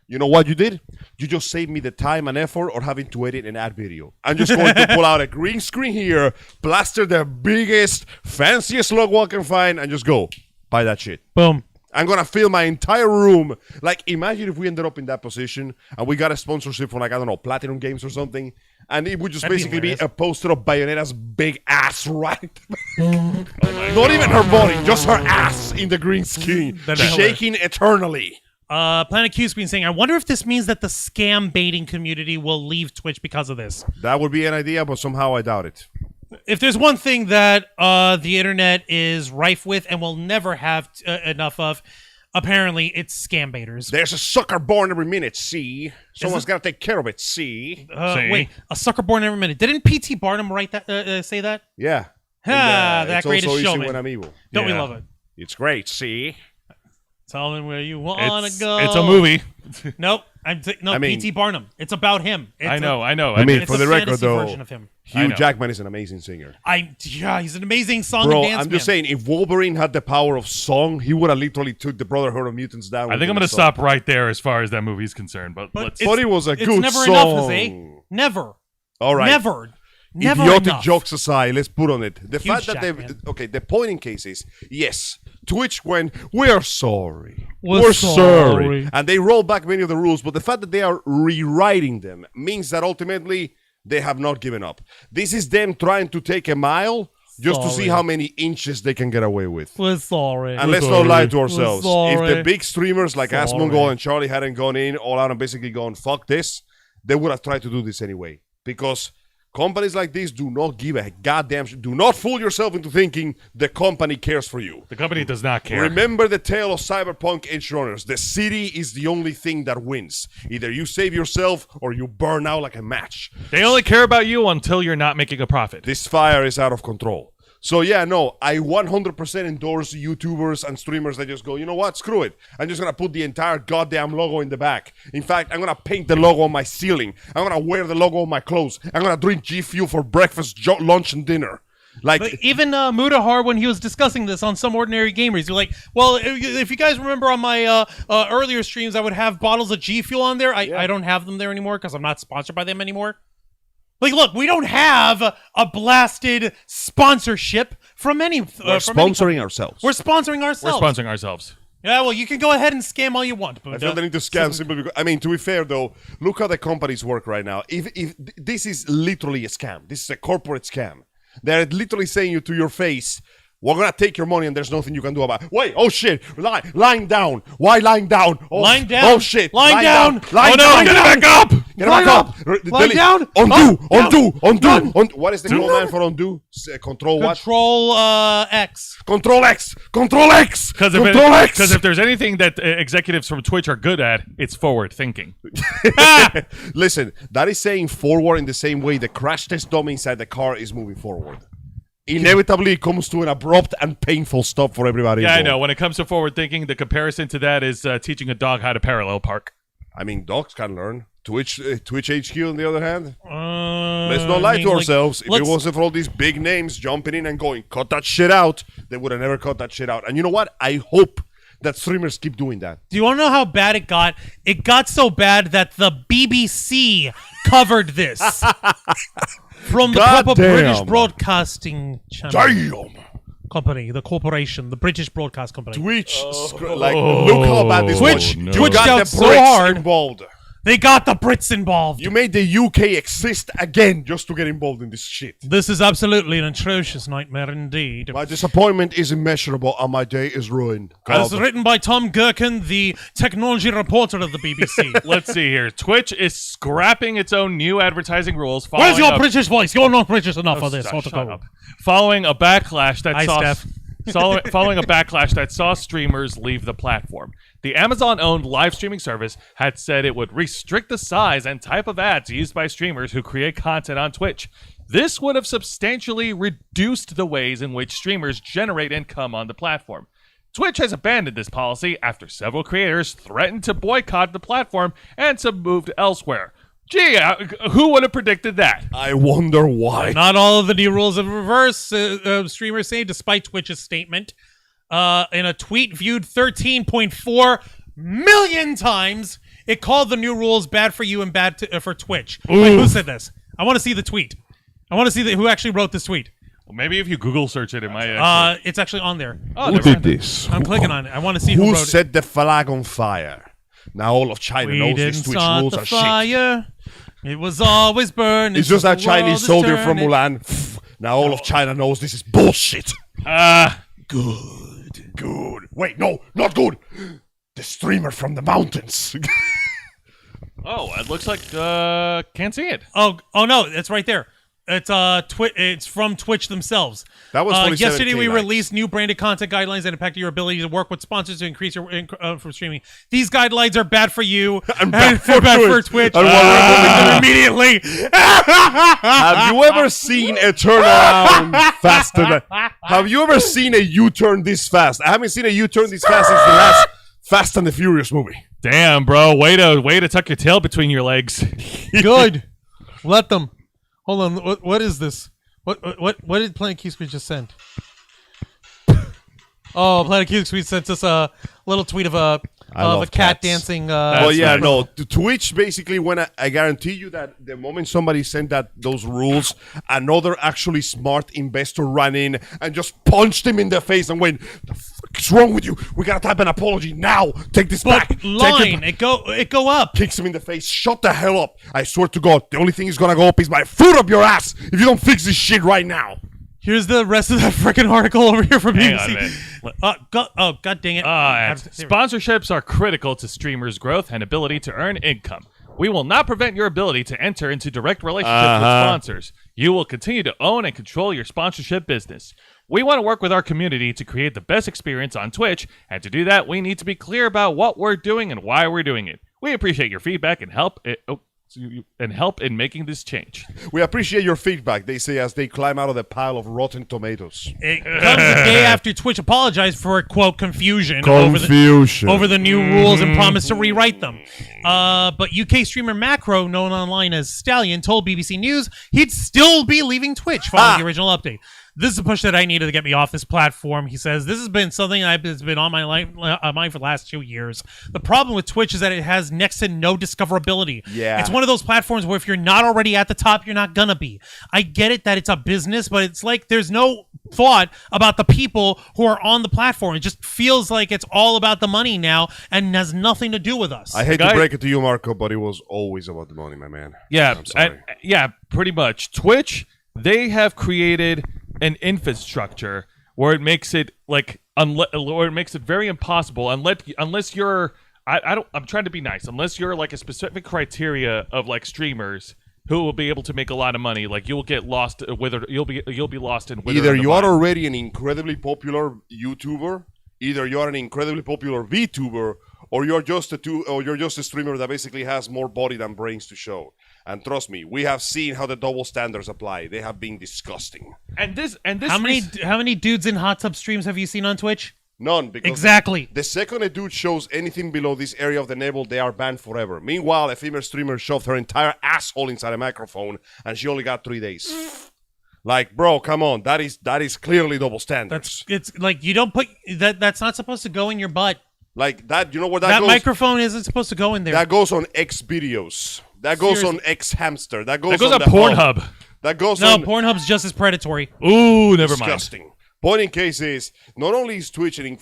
You know what you did? You just saved me the time and effort of having to edit an ad video. I'm just going to pull out a green screen here, plaster the biggest, fanciest logo I can find, and just go, buy that shit. Boom. I'm going to fill my entire room. Like, imagine if we ended up in that position and we got a sponsorship from, like, I don't know, Platinum Games or something. And it would just basically be a poster of Bayonetta's big ass, right? Not even her body, just her ass in the green screen, shaking eternally. Planet Q's been saying, I wonder if this means that the scam baiting community will leave Twitch because of this. That would be an idea, but somehow I doubt it. If there's one thing that the internet is rife with and will never have enough of, apparently it's scam baiters. There's a sucker born every minute, see? Someone's got to take care of it, see? Wait, a sucker born every minute. Didn't P.T. Barnum write that? Say that? Yeah. That greatest also showman. Easy when I'm evil. Don't we love it? It's great, see? Tell me where you want to go. It's a movie. Nope. P.T. Barnum. It's about him. I know. I mean, for the record, though, version of him. Hugh Jackman is an amazing singer. He's an amazing song Bro, and dance I'm just saying, if Wolverine had the power of song, he would have literally took the Brotherhood of Mutants down. I think I'm going to stop right there as far as that movie's concerned. But it was a good song. It's never enough, Jose. Never. All right. Never Idiotic enough. jokes aside, let's put on it. The Huge fact that Jackman. the point in case is, yes, Twitch went, we're sorry. We're sorry. And they rolled back many of the rules, but the fact that they are rewriting them means that ultimately they have not given up. This is them trying to take a mile just to see how many inches they can get away with. We're sorry. And let's not lie to ourselves. If sorry. the big streamers like Asmongold and Charlie hadn't gone in all out and basically gone, fuck this, they would have tried to do this anyway. Because companies like this do not give a goddamn shit. Do not fool yourself into thinking the company cares for you. the company does not care. Remember the tale of Cyberpunk Edge Runners. The city is the only thing that wins. Either you save yourself or you burn out like a match. They only care about you until you're not making a profit. This fire is out of control. So yeah, no, I 100% endorse YouTubers and streamers that just go, you know what, screw it. I'm just gonna put the entire goddamn logo in the back. In fact, I'm gonna paint the logo on my ceiling. I'm gonna wear the logo on my clothes. I'm gonna drink G Fuel for breakfast, lunch, and dinner. Like But even Mudahar, when he was discussing this on Some Ordinary Gamers, you're like, well, if you guys remember on my earlier streams, I would have bottles of G Fuel on there. I don't have them there anymore because I'm not sponsored by them anymore. Like, look, we don't have a blasted sponsorship from any. we're sponsoring ourselves. We're sponsoring We're ourselves. sponsoring ourselves. Yeah, well, you can go ahead and scam all you want. But, I feel the need to scam simply because, I mean, to be fair though, look how the companies work right now. If this is literally a scam, this is a corporate scam. They're literally saying to your face, we're gonna take your money and there's nothing you can do about it. Wait, oh shit, lying down. Why lying down? Oh, lying down. Oh shit, Lying down. Lying Oh no, down. get back up! Get back up. Lying down. Undo. What is the command for undo? Control what? Control X. Control X. Control X. Because if there's anything that executives from Twitch are good at, it's forward thinking. Listen, that is saying forward in the same way the crash test dummy inside the car is moving forward. Inevitably, it comes to an abrupt and painful stop for everybody. Yeah, I involved. know. When it comes to forward thinking, the comparison to that is teaching a dog how to parallel park. I mean, dogs can learn. Twitch HQ, on the other hand, let's not lie to ourselves. If it wasn't for all these big names jumping in and going, cut that shit out, they would have never cut that shit out. And you know what? I hope that streamers keep doing that. Do you want to know how bad it got? It got so bad that the BBC covered this from the proper British Broadcasting Channel. Company, the corporation, the British Broadcast Company. Twitch, look how bad this was. No. You got out the so Brits hard. involved. They got the Brits involved. You made the UK exist again just to get involved in this shit. This is absolutely an atrocious nightmare indeed. My disappointment is immeasurable and my day is ruined. As written by Tom Gherkin, the technology reporter of the BBC. Let's see here. Twitch is scrapping its own new advertising rules. Where's your British voice? You're not British enough for this. Shut up. Following a backlash that Hi, saw Steph. following a backlash that saw streamers leave the platform. The Amazon-owned live streaming service had said it would restrict the size and type of ads used by streamers who create content on Twitch. This would have substantially reduced the ways in which streamers generate income on the platform. Twitch has abandoned this policy after several creators threatened to boycott the platform and some moved elsewhere. Gee, who would have predicted that? I wonder why. Not all of the new rules of reverse, streamers say, despite Twitch's statement. In a tweet viewed 13.4 million times, it called the new rules bad for you and bad for Twitch. Wait, who said this? I want to see the tweet. I want to see who actually wrote this tweet. Well, maybe if you Google search it, it might actually... It's actually on there. Oh, Who did this? I'm clicking on it. I want to see who Who wrote it. set the flag on fire? Now all of China We knows didn't these Twitch start rules the are shit. fire. It was always burning. It's just that the world Chinese is soldier from turning. Mulan. Now all of China knows this is bullshit. Good. Good. Wait, no, not good. The streamer from the mountains. Oh, it looks like, can't see it. Oh no, it's right there. It's It's from Twitch themselves. That was 27K yesterday. We likes. released new branded content guidelines that impact your ability to work with sponsors to increase your from streaming. These guidelines are bad for you And bad for Twitch. And we're removing them immediately. Have you ever seen a turnaround faster? Have you ever seen a U-turn this fast? I haven't seen a U-turn this fast since the last Fast and the Furious movie. Damn, bro. Way to tuck your tail between your legs. Good. Let them. Hold on. What is this? What did Planet Geek Squeeze just send? Oh, Planet Geek Squeeze sent us a little tweet of a cat cats. dancing. Well, yeah, no. Twitch basically, when I guarantee you that the moment somebody sent those rules, another actually smart investor ran in and just punched him in the face and went, "The fuck is wrong with you? We gotta type an apology now. Take this back. Take Line. it Go up. Kicks him in the face. Shut the hell up. I swear to God, the only thing is gonna go up is my foot up your ass if you don't fix this shit right now. Here's the rest of that freaking article over here from Hang BBC. on, God dang it. Sponsorships are critical to streamers' growth and ability to earn income. We will not prevent your ability to enter into direct relationships with sponsors. You will continue to own and control your sponsorship business. We want to work with our community to create the best experience on Twitch, and to do that, we need to be clear about what we're doing and why we're doing it. We appreciate your feedback and help. and help in making this change. We appreciate your feedback, they say as they climb out of the pile of rotten tomatoes. It comes a day after Twitch apologized for, quote, confusion. Over the new rules and promised to rewrite them. But UK streamer Macro, known online as Stallion, told BBC News he'd still be leaving Twitch following the original update. This is a push that I needed to get me off this platform. He says, this has been something that's been on my mind for the last 2 years. The problem with Twitch is that it has next to no discoverability. Yeah. It's one of those platforms where if you're not already at the top, you're not gonna be. I get it that it's a business, but it's like there's no thought about the people who are on the platform. It just feels like it's all about the money now and has nothing to do with us. I hate to break it to you, Marco, but it was always about the money, my man. Yeah, I'm sorry. yeah, pretty much. Twitch, they have created an infrastructure where it makes it like where it makes it very impossible unless you're I'm trying to be nice, unless you're like a specific criteria of like streamers who will be able to make a lot of money. Like you'll get lost you'll be lost in either you are already an incredibly popular YouTuber, either you are an incredibly popular VTuber, or you're just a streamer that basically has more body than brains to show. And trust me, we have seen how the double standards apply. They have been disgusting. And this how many dudes in hot tub streams have you seen on Twitch? None, because exactly. The second a dude shows anything below this area of the navel, they are banned forever. Meanwhile, a female streamer shoved her entire asshole inside a microphone, and she only got 3 days. Like, bro, come on, that is clearly double standards. It's like you don't put that. That's not supposed to go in your butt. Like that, you know where that goes? That microphone isn't supposed to go in there. That goes on X videos. That goes on X Hamster. That goes on the Pornhub. That goes no, on. Pornhub's just as predatory. Ooh, never mind. Disgusting. Point in case is, not only is Twitch a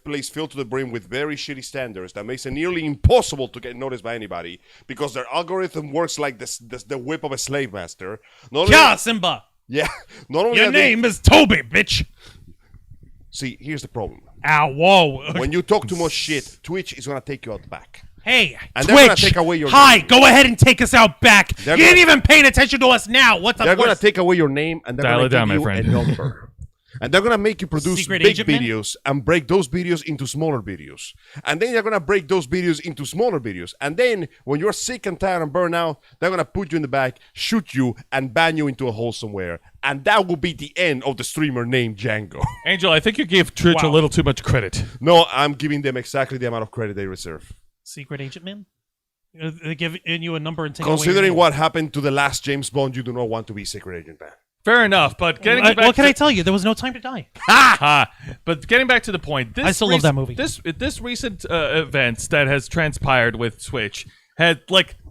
place filled to the brim with very shitty standards that makes it nearly impossible to get noticed by anybody because their algorithm works like the whip of a slave master. Yeah, Simba. Yeah. Not only your name is Toby, bitch. See, here's the problem. Ow, whoa. When you talk too much shit, Twitch is going to take you out back. Hey, and Twitch, they're gonna take away your name. Go ahead and take us out back. You ain't even paying attention to us now. What the They're going to take away your name and they're going to give you a number. And they're going to make you produce Secret big agent videos and break those videos into smaller videos. And then they're going to break those videos into smaller videos. And then when you're sick and tired and burned out, they're going to put you in the back, shoot you, and ban you into a hole somewhere. And that will be the end of the streamer named Django. Angel, I think you gave Twitch a little too much credit. No, I'm giving them exactly the amount of credit they deserve. Secret agent man? They give you a number and take Considering what happened to the last James Bond, you do not want to be Secret Agent man. Fair enough, but getting back what can I tell you? There was no time to die. But getting back to the point, I still love that movie. This recent events that has transpired with Twitch had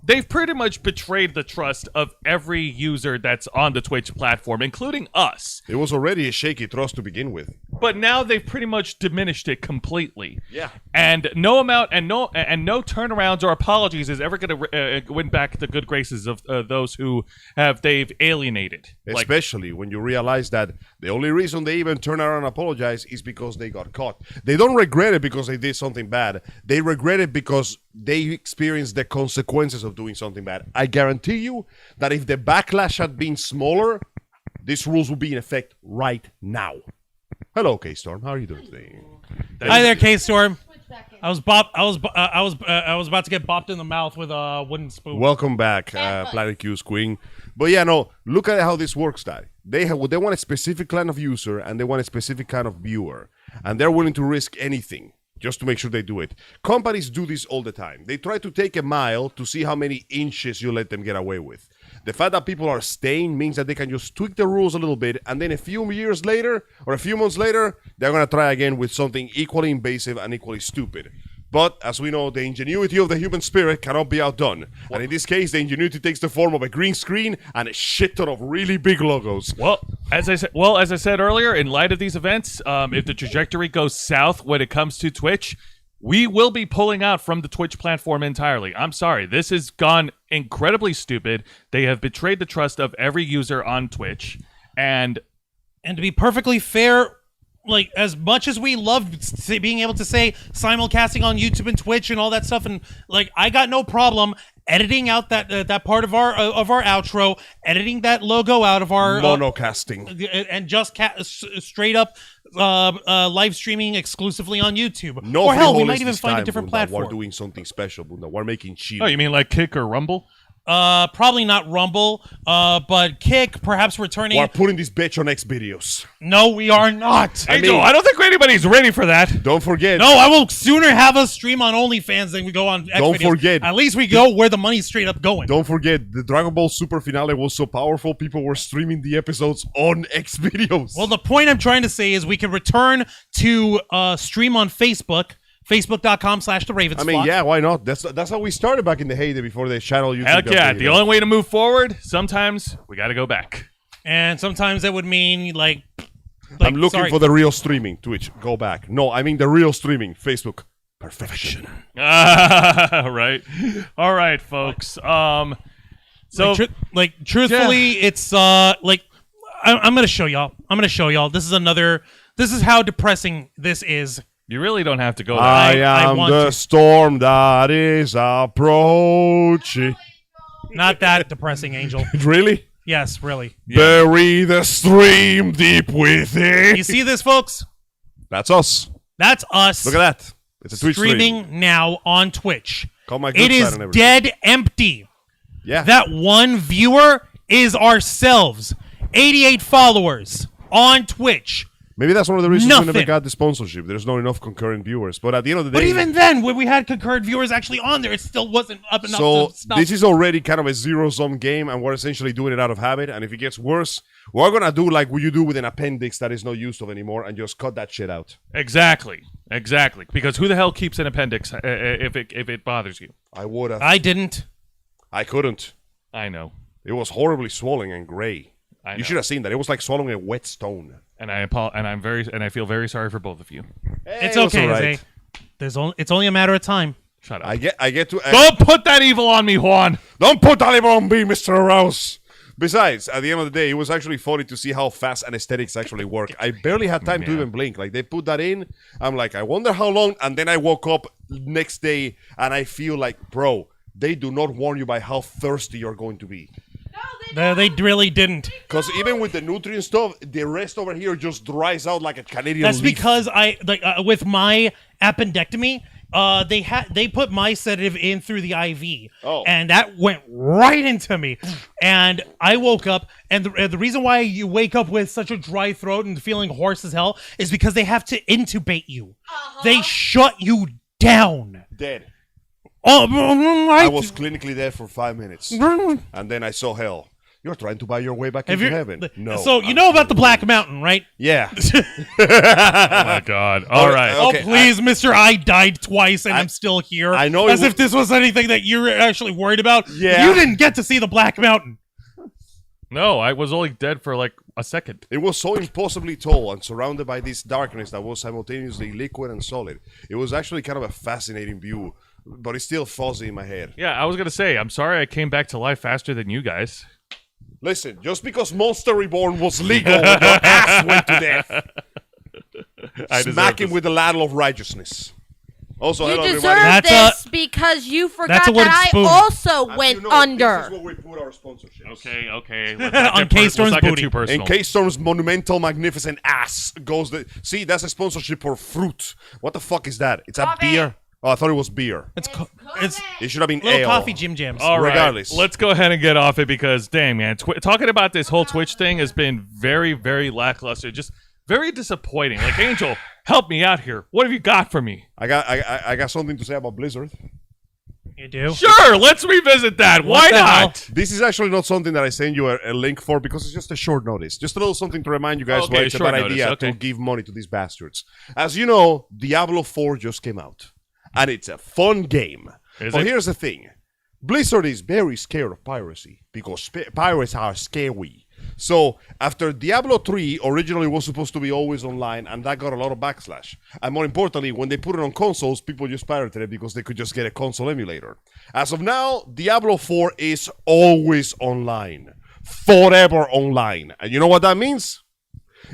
they've pretty much betrayed the trust of every user that's on the Twitch platform, including us. It was already a shaky trust to begin with. But now they've pretty much diminished it completely. Yeah. And no amount and no turnarounds or apologies is ever going to win back the good graces of those who they've alienated. Especially when you realize that the only reason they even turn around and apologize is because they got caught. They don't regret it because they did something bad. They regret it because they experienced the consequences of doing something bad. I guarantee you that if the backlash had been smaller, these rules would be in effect right now. Hello, K-Storm. How are you doing today? Hi there, K-Storm. I was about to get bopped in the mouth with a wooden spoon. Welcome back, Planet Q's Queen. But yeah, no, look at how this works, Dad. They want a specific kind of user and they want a specific kind of viewer. And they're willing to risk anything just to make sure they do it. Companies do this all the time. They try to take a mile to see how many inches you let them get away with. The fact that people are staying means that they can just tweak the rules a little bit, and then a few years later, or a few months later, they're going to try again with something equally invasive and equally stupid. But, as we know, the ingenuity of the human spirit cannot be outdone. And in this case, the ingenuity takes the form of a green screen and a shit ton of really big logos. Well, as I said earlier, in light of these events, if the trajectory goes south when it comes to Twitch, we will be pulling out from the Twitch platform entirely. I'm sorry. This has gone incredibly stupid. They have betrayed the trust of every user on Twitch. And to be perfectly fair, like, as much as we love being able to say simulcasting on YouTube and Twitch and all that stuff, and like, I got no problem editing out that part of our outro, editing that logo out of our monocasting, and just straight up live streaming exclusively on YouTube. No, or hell, we might even find a different platform. We're doing something special, Bunda. We're making cheap. Oh, you mean like Kick or Rumble? Probably not Rumble, but Kick, perhaps returning. We're putting this bitch on X videos. No, we are not. Angel, I don't think anybody's ready for that. Don't forget. No, I will sooner have us stream on OnlyFans than we go on X Don't videos. forget. At least we go where the money's straight up going. Don't forget, the Dragon Ball Super finale was so powerful, people were streaming the episodes on X videos. Well, the point I'm trying to say is we can return to stream on Facebook. Facebook.com/TheRavensFlock. I mean, yeah, why not? That's how we started back in the heyday before the channel YouTube. Heck yeah. got The only way to move forward, sometimes we got to go back. And sometimes that would mean, like I'm looking sorry. for the real streaming. Twitch, go back. No, I mean the real streaming. Facebook, perfection. Right. All right, folks. So, truthfully, it's like I'm gonna show y'all. This is how depressing this is. you really don't have to go there. I am want the to. storm that is approaching. Not that depressing, Angel. Really? Yes, really. Bury the stream deep within. You see this, folks? That's us. That's us. Look at that. It's a Twitch streaming stream. now on Twitch. Call my good It side is and everything. dead empty. Yeah. That one viewer is ourselves. 88 followers on Twitch. Maybe that's one of the reasons we never Nothing. got the sponsorship. There's not enough concurrent viewers. But at the end of the day, But even then, when we had concurrent viewers actually on there, it still wasn't up enough so to stop. this is already kind of a zero-sum game, and we're essentially doing it out of habit. And if it gets worse, we're gonna do like what you do with an appendix that is not used of anymore, and just cut that shit out. Exactly. Because who the hell keeps an appendix if it bothers you? I would have. I didn't. I couldn't. I know. It was horribly swollen and gray. I know. You should have seen that. It was like swallowing a wet stone. And I feel very sorry for both of you. It's It was okay, alright. Jose. It's only a matter of time. Shut up. I get to. Don't put that evil on me, Juan. Don't put that on me, Mr. Rouse. Besides, at the end of the day, it was actually funny to see how fast anesthetics actually work. I barely had time to even blink. Like, they put that in. I'm like, I wonder how long. And then I woke up next day, and I feel like, bro, they do not warn you by how thirsty you're going to be. They really didn't. Because even with the nutrient stuff, the rest over here just dries out like a Canadian That's leaf. because with my appendectomy, they put my sedative in through the IV, and that went right into me, and I woke up. And the reason why you wake up with such a dry throat and feeling hoarse as hell is because they have to intubate you. They shut you down. Dead. Oh, I was clinically dead for 5 minutes. And then I saw hell. You're trying to buy your way back into heaven. No. So you know about the Black Mountain, right? Yeah. Oh my God. All right. Okay, Oh please, Mister! I died twice and I'm still here. I know as it if this was anything that you're actually worried about. Yeah. You didn't get to see the Black Mountain. No, I was only dead for like a second. It was so impossibly tall and surrounded by this darkness that was simultaneously liquid and solid. It was actually kind of a fascinating view, but it's still fuzzy in my head. Yeah, I was going to say, I'm sorry I came back to life faster than you guys. Listen, just because Monster Reborn was legal, your ass went to death. Smack him with the ladle of righteousness. Also, You hello deserve everybody. this because you forgot a wooden that I spoon. also As went you know, under. This is where we put our sponsorships. Okay. On K-Storm's booty. too personal. In K-Storm's monumental, magnificent ass goes the... See, that's a sponsorship for fruit. What the fuck is that? It's a Coffee. beer? Oh, I thought it was beer. It's It should have been little ale. coffee Jim Jams. All right, Regardless. let's go ahead and get off it because, dang, man, talking about this whole Twitch thing has been very, very lackluster. Just very disappointing. Like, Angel, help me out here. What have you got for me? I got something to say about Blizzard. You do? Sure, let's revisit that. Why the hell? not? This is actually not something that I send you a link for because it's just a short notice. Just a little something to remind you guys Okay, why it's a short bad notice, idea okay. to give money to these bastards. As you know, Diablo 4 just came out. And it's a fun game. Is But it? here's the thing. Blizzard is very scared of piracy because pirates are scary. So after Diablo 3 originally was supposed to be always online, and that got a lot of backslash. And more importantly, when they put it on consoles, people just pirated it because they could just get a console emulator. As of now, Diablo 4 is always online. Forever online. And you know what that means?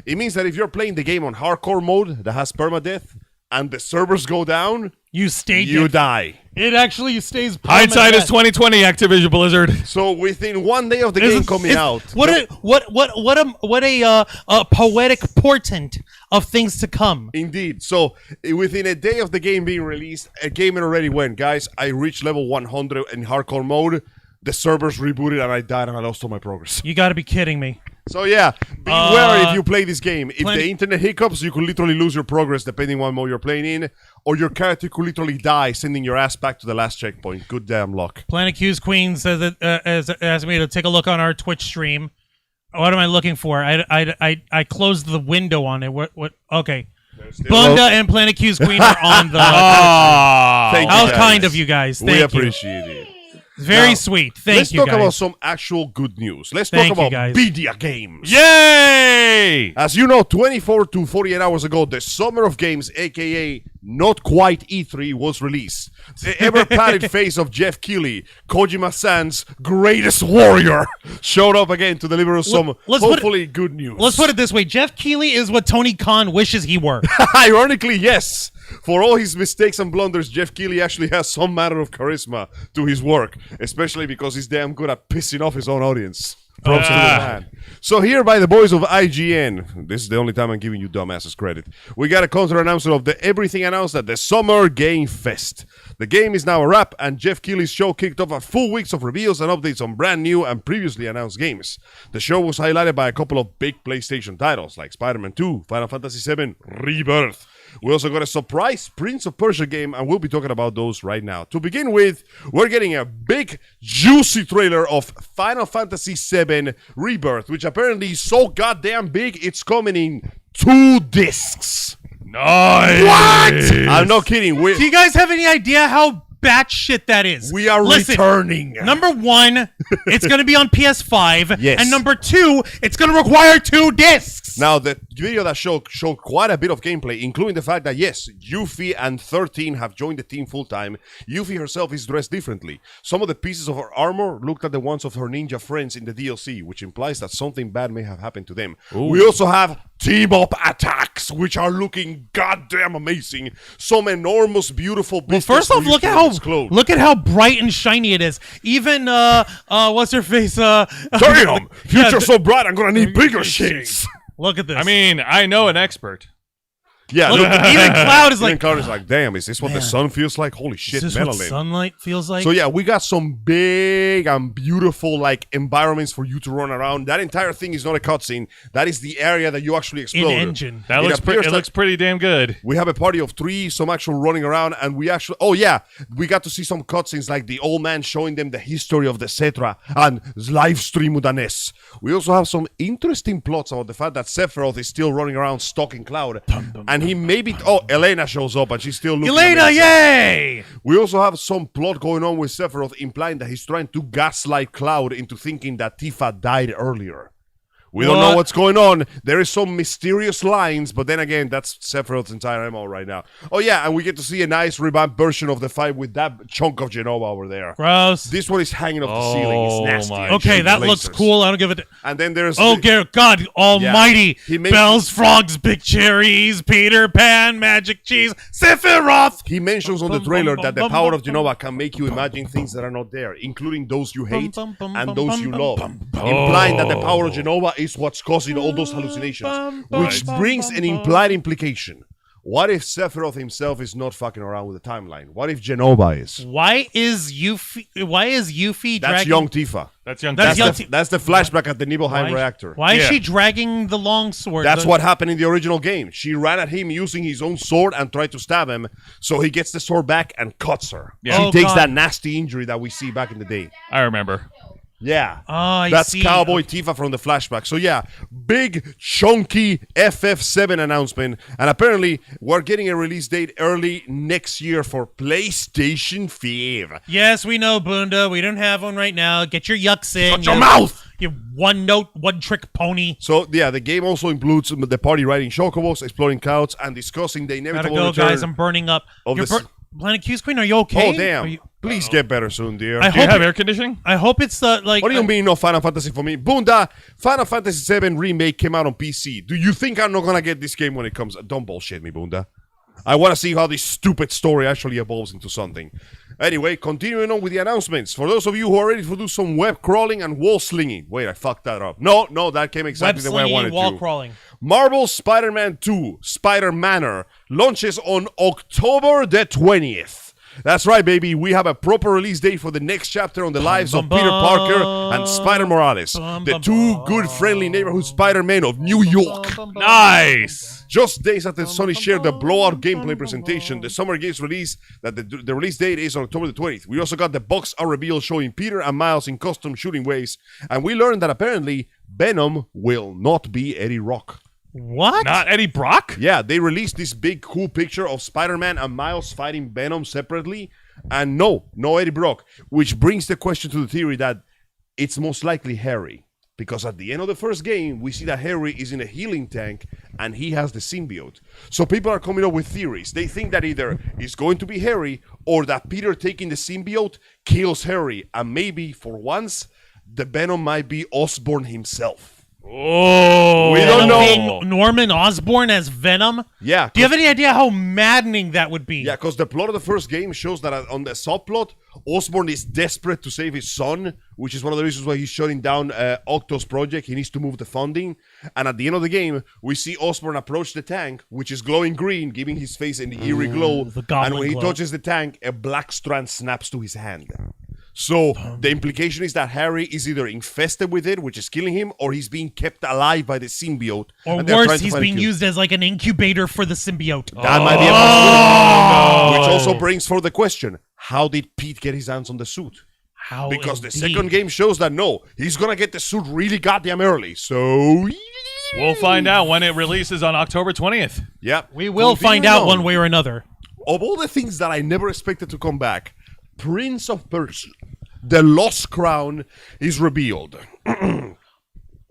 It means that if you're playing the game on hardcore mode that has permadeath, and the servers go down, You stayed. you die. It actually stays. Hindsight is permanent. 2020, Activision Blizzard. So within 1 day of the game coming out, What a poetic portent of things to come. indeed. So within a day of the game being released, a game already went, guys. I reached level 100 in hardcore mode. the servers rebooted and I died and I lost all my progress. You got to be kidding me. So yeah, be wary if you play this game. If Planet- the internet hiccups, you could literally lose your progress depending on what mode you're playing in, or your character could literally die, sending your ass back to the last checkpoint. Good damn luck. Planet Q's Queen says that asked me to take a look on our Twitch stream. What am I looking for? I closed the window on it. What? Okay. Bunda and Planet Q's Queen are on the. Thank you, How guys. kind of you guys. Thank We you. appreciate it. Very Now, sweet. Thank Let's you, talk guys. about some actual good news. Let's Thank talk you, about guys. media games. Yay! As you know, 24 to 48 hours ago, the Summer of Games, aka not quite E3, was released. The ever-padded face of Jeff Keighley, Kojima-san's greatest warrior, showed up again to deliver us some let's put it- hopefully good news. Let's put it this way: Jeff Keighley is what Tony Khan wishes he were. Ironically, yes. For all his mistakes and blunders, Jeff Keighley actually has some matter of charisma to his work, especially because he's damn good at pissing off his own audience. Props to the man. So here by the boys of IGN, this is the only time I'm giving you dumbasses credit, we got a counter announcement of the everything announced at the Summer Game Fest. The game is now a wrap, and Jeff Keighley's show kicked off a full weeks of reveals and updates on brand new and previously announced games. The show was highlighted by a couple of big PlayStation titles like Spider-Man 2, Final Fantasy VII Rebirth. We also got a surprise Prince of Persia game, and we'll be talking about those right now. To begin with, we're getting a big, juicy trailer of Final Fantasy VII Rebirth, which apparently is so goddamn big, it's coming in 2 discs. Nice. What? I'm not kidding. Do you guys have any idea how batshit that is? We are returning. Number 1, it's going to be on PS5. Yes. And number 2, it's going to require 2 discs. Now, the video that showed quite a bit of gameplay, including the fact that, yes, Yuffie and 13 have joined the team full-time. Yuffie herself is dressed differently. Some of the pieces of her armor looked like the ones of her ninja friends in the DLC, which implies that something bad may have happened to them. Ooh. We also have team-up attacks, which are looking goddamn amazing. Some enormous, beautiful Well, first off, look at how bright and shiny it is. Even what's her face? Damn, future's so bright. I'm gonna need bigger shades. Look at this. I mean, I know an expert. Yeah, look, look, even Cloud is like, Cloud is like, damn, is this what the sun feels like? Holy shit, is this what melanin. sunlight feels like? So yeah, we got some big and beautiful like environments for you to run around. That entire thing is not a cutscene. That is the area that you actually explore. In-engine. That looks pretty damn good. We have a party of 3, some actual running around, and we actually, oh yeah, we got to see some cutscenes like the old man showing them the history of the Cetra and live stream Udanes. We also have some interesting plots about the fact that Sephiroth is still running around stalking Cloud, and he maybe, oh, Elena shows up and she's still looking Elena, amazing. yay! We also have some plot going on with Sephiroth implying that he's trying to gaslight Cloud into thinking that Tifa died earlier. We don't know what's going on. There is some mysterious lines, but then again, that's Sephiroth's entire MO right now. Oh yeah, and we get to see a nice revamped version of the fight with that chunk of Genova over there. Gross. This one is hanging off the ceiling. It's nasty. my. Okay, that looks Lasers. cool. I don't give it. And then there's Oh, God Almighty! He made- Bells, frogs, big cherries, Peter Pan, magic cheese, Sephiroth. He mentions on the trailer that the power of Genova can make you imagine things that are not there, including those you hate and those you love, implying that the power of Genova is what's causing all those hallucinations, which brings an implied implication. What if Sephiroth himself is not fucking around with the timeline? What if Genova is? Why is Yuffie That's dragging? young Tifa. That's young. That's young That's the flashback at the Nibelheim reactor. Why is Yeah. she dragging the long sword? That's what happened in the original game. She ran at him using his own sword and tried to stab him, so he gets the sword back and cuts her. Yeah. She Oh, takes God. that nasty injury that we see back in the day. I remember. Yeah. Oh, I That's see. Cowboy Tifa from the flashback. So yeah, big chunky FF7 announcement, and apparently we're getting a release date early next year for PlayStation 5. Yes, we know, Bunda. We don't have one right now. Get your yucks in. Shut your mouth! You one-note, one-trick pony. So yeah, the game also includes the party riding chocobos, exploring clouds, and discussing the Gotta inevitable go, return guys. I'm burning up. of You're the Planet Q's Queen, are you okay? Oh damn! Are you- Please get better soon, dear. I Do you hope have air conditioning? I hope it's like. What do you mean no Final Fantasy for me? Bunda, Final Fantasy VII Remake came out on PC. Do you think I'm not gonna get this game when it comes? Don't bullshit me, Bunda. I want to see how this stupid story actually evolves into something. Anyway, continuing on with the announcements. For those of you who are ready to do some web crawling and wall slinging. Wait, I fucked that up. No, that came exactly the way I wanted wall to. crawling. Marvel's Spider-Man 2, Spider-Manor, launches on October the 20th. That's right, baby. We have a proper release date for the next chapter on the lives of Peter Parker and Spider Morales, the two good, friendly neighborhood Spider-Men of New York. Nice. Just days after Sony shared the blowout gameplay presentation, the Summer Games release that the release date is on October the 20th. We also got the box art reveal showing Peter and Miles in custom shooting ways, and we learned that apparently Venom will not be Eddie Rock. What? Not Eddie Brock? Yeah, they released this big cool picture of Spider-Man and Miles fighting Venom separately, and no Eddie Brock, which brings the question to the theory that it's most likely Harry. Because at the end of the first game, we see that Harry is in a healing tank and he has the symbiote. So people are coming up with theories. They think that either it's going to be Harry or that Peter taking the symbiote kills Harry. And maybe, for once, the Venom might be Osborn himself. Oh. We don't know. Being Norman Osborn as Venom? Yeah. Do you have any idea how maddening that would be? Yeah, because the plot of the first game shows that on the subplot, Osborn is desperate to save his son, which is one of the reasons why he's shutting down Octo's project. He needs to move the funding. And at the end of the game, we see Osborn approach the tank, which is glowing green, giving his face an eerie glow. The goblin and when he glow. touches the tank, a black strand snaps to his hand. So the implication is that Harry is either infested with it, which is killing him, or he's being kept alive by the symbiote. Or and they're trying worse, to he's find a being cure. used as like an incubator for the symbiote. That might be a possibility. Which also brings forward the question, how did Pete get his hands on the suit? How Because the indeed. second game shows that no, he's going to get the suit really goddamn early. So, We'll find out when it releases on October 20th. yeah. We will find out one way or another. Of all the things that I never expected to come back, Prince of Persia, the Lost Crown, is revealed.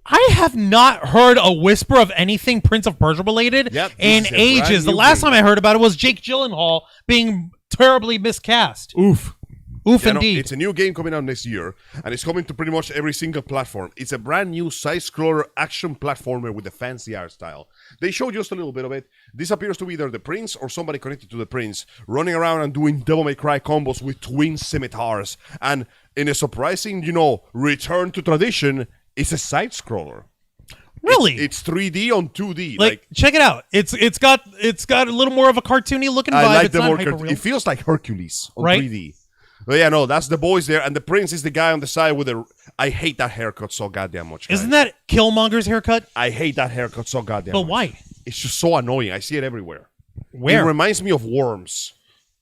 I have not heard a whisper of anything Prince of Persia related Yep, this in is a brand ages. The new last game. time I heard about it was Jake Gyllenhaal being terribly miscast. Oof. Oof, Yeah, no, indeed. it's a new game coming out next year, and it's coming to pretty much every single platform. It's a brand new side-scroller action platformer with a fancy art style. They showed just a little bit of it. This appears to be either the prince or somebody connected to the prince, running around and doing Devil May Cry combos with twin scimitars. And in a surprising, return to tradition, it's a side-scroller. Really? It's 3D on 2D. like, check it out. It's got a little more of a cartoony looking vibe. I like It's the not more. hyper-real. It feels like Hercules on Right? 3D. But yeah, no, that's the boys there, and the prince is the guy on the side with the. I hate that haircut so goddamn much. Guys. Isn't that Killmonger's haircut? I hate that haircut so goddamn But much. why? It's just so annoying. I see it everywhere. Where? It reminds me of worms.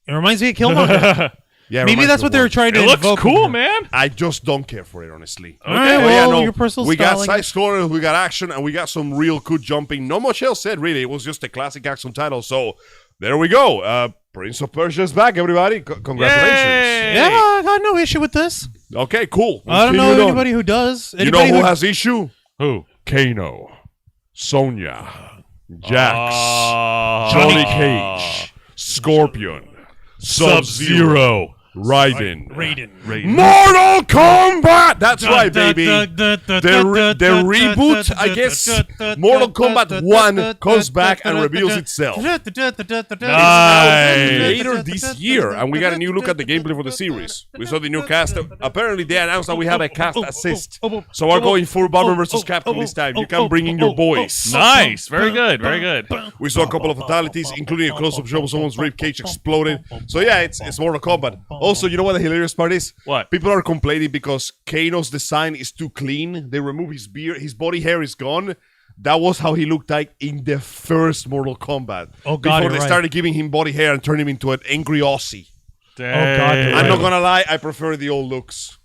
It reminds me of Killmonger. Yeah, it Maybe reminds that's me what of they were worms. trying to It looks invoke. cool, man. I just don't care for it, honestly. All right, But well, your personal we got styling. side scrollers, we got action, and we got some real good jumping. Not much else said, really. It was just a classic action title. So there we go. Prince of Persia is back, everybody. Congratulations. Yay! Yeah, I got no issue with this. Okay, cool. I don't know Continue on. anybody who does. You know Anybody who has issue? Who? Kano, Sonya, Jax, Ah. Johnny Cage, Scorpion, Sub-Zero, Raiden. Mortal Kombat! That's right, baby. The reboot, I guess, Mortal Kombat 1 comes back and reveals itself. Nice. Later this year, and we got a new look at the gameplay for the series. We saw the new cast. Apparently, they announced that we have a cast assist. So we're going full Marvel vs. Capcom this time. You can bring in your boys. Nice. Very good. Very good. We saw a couple of fatalities, including a close-up shot of someone's rib cage exploded. So yeah, it's Mortal Kombat. Also, you know what the hilarious part is? What? People are complaining because Kano's design is too clean. They remove his beard, his body hair is gone. That was how he looked like in the first Mortal Kombat. Oh, God, Before you're they right. started giving him body hair and turning him into an angry Aussie. Dang. you're I'm right. not gonna lie, I prefer the old looks.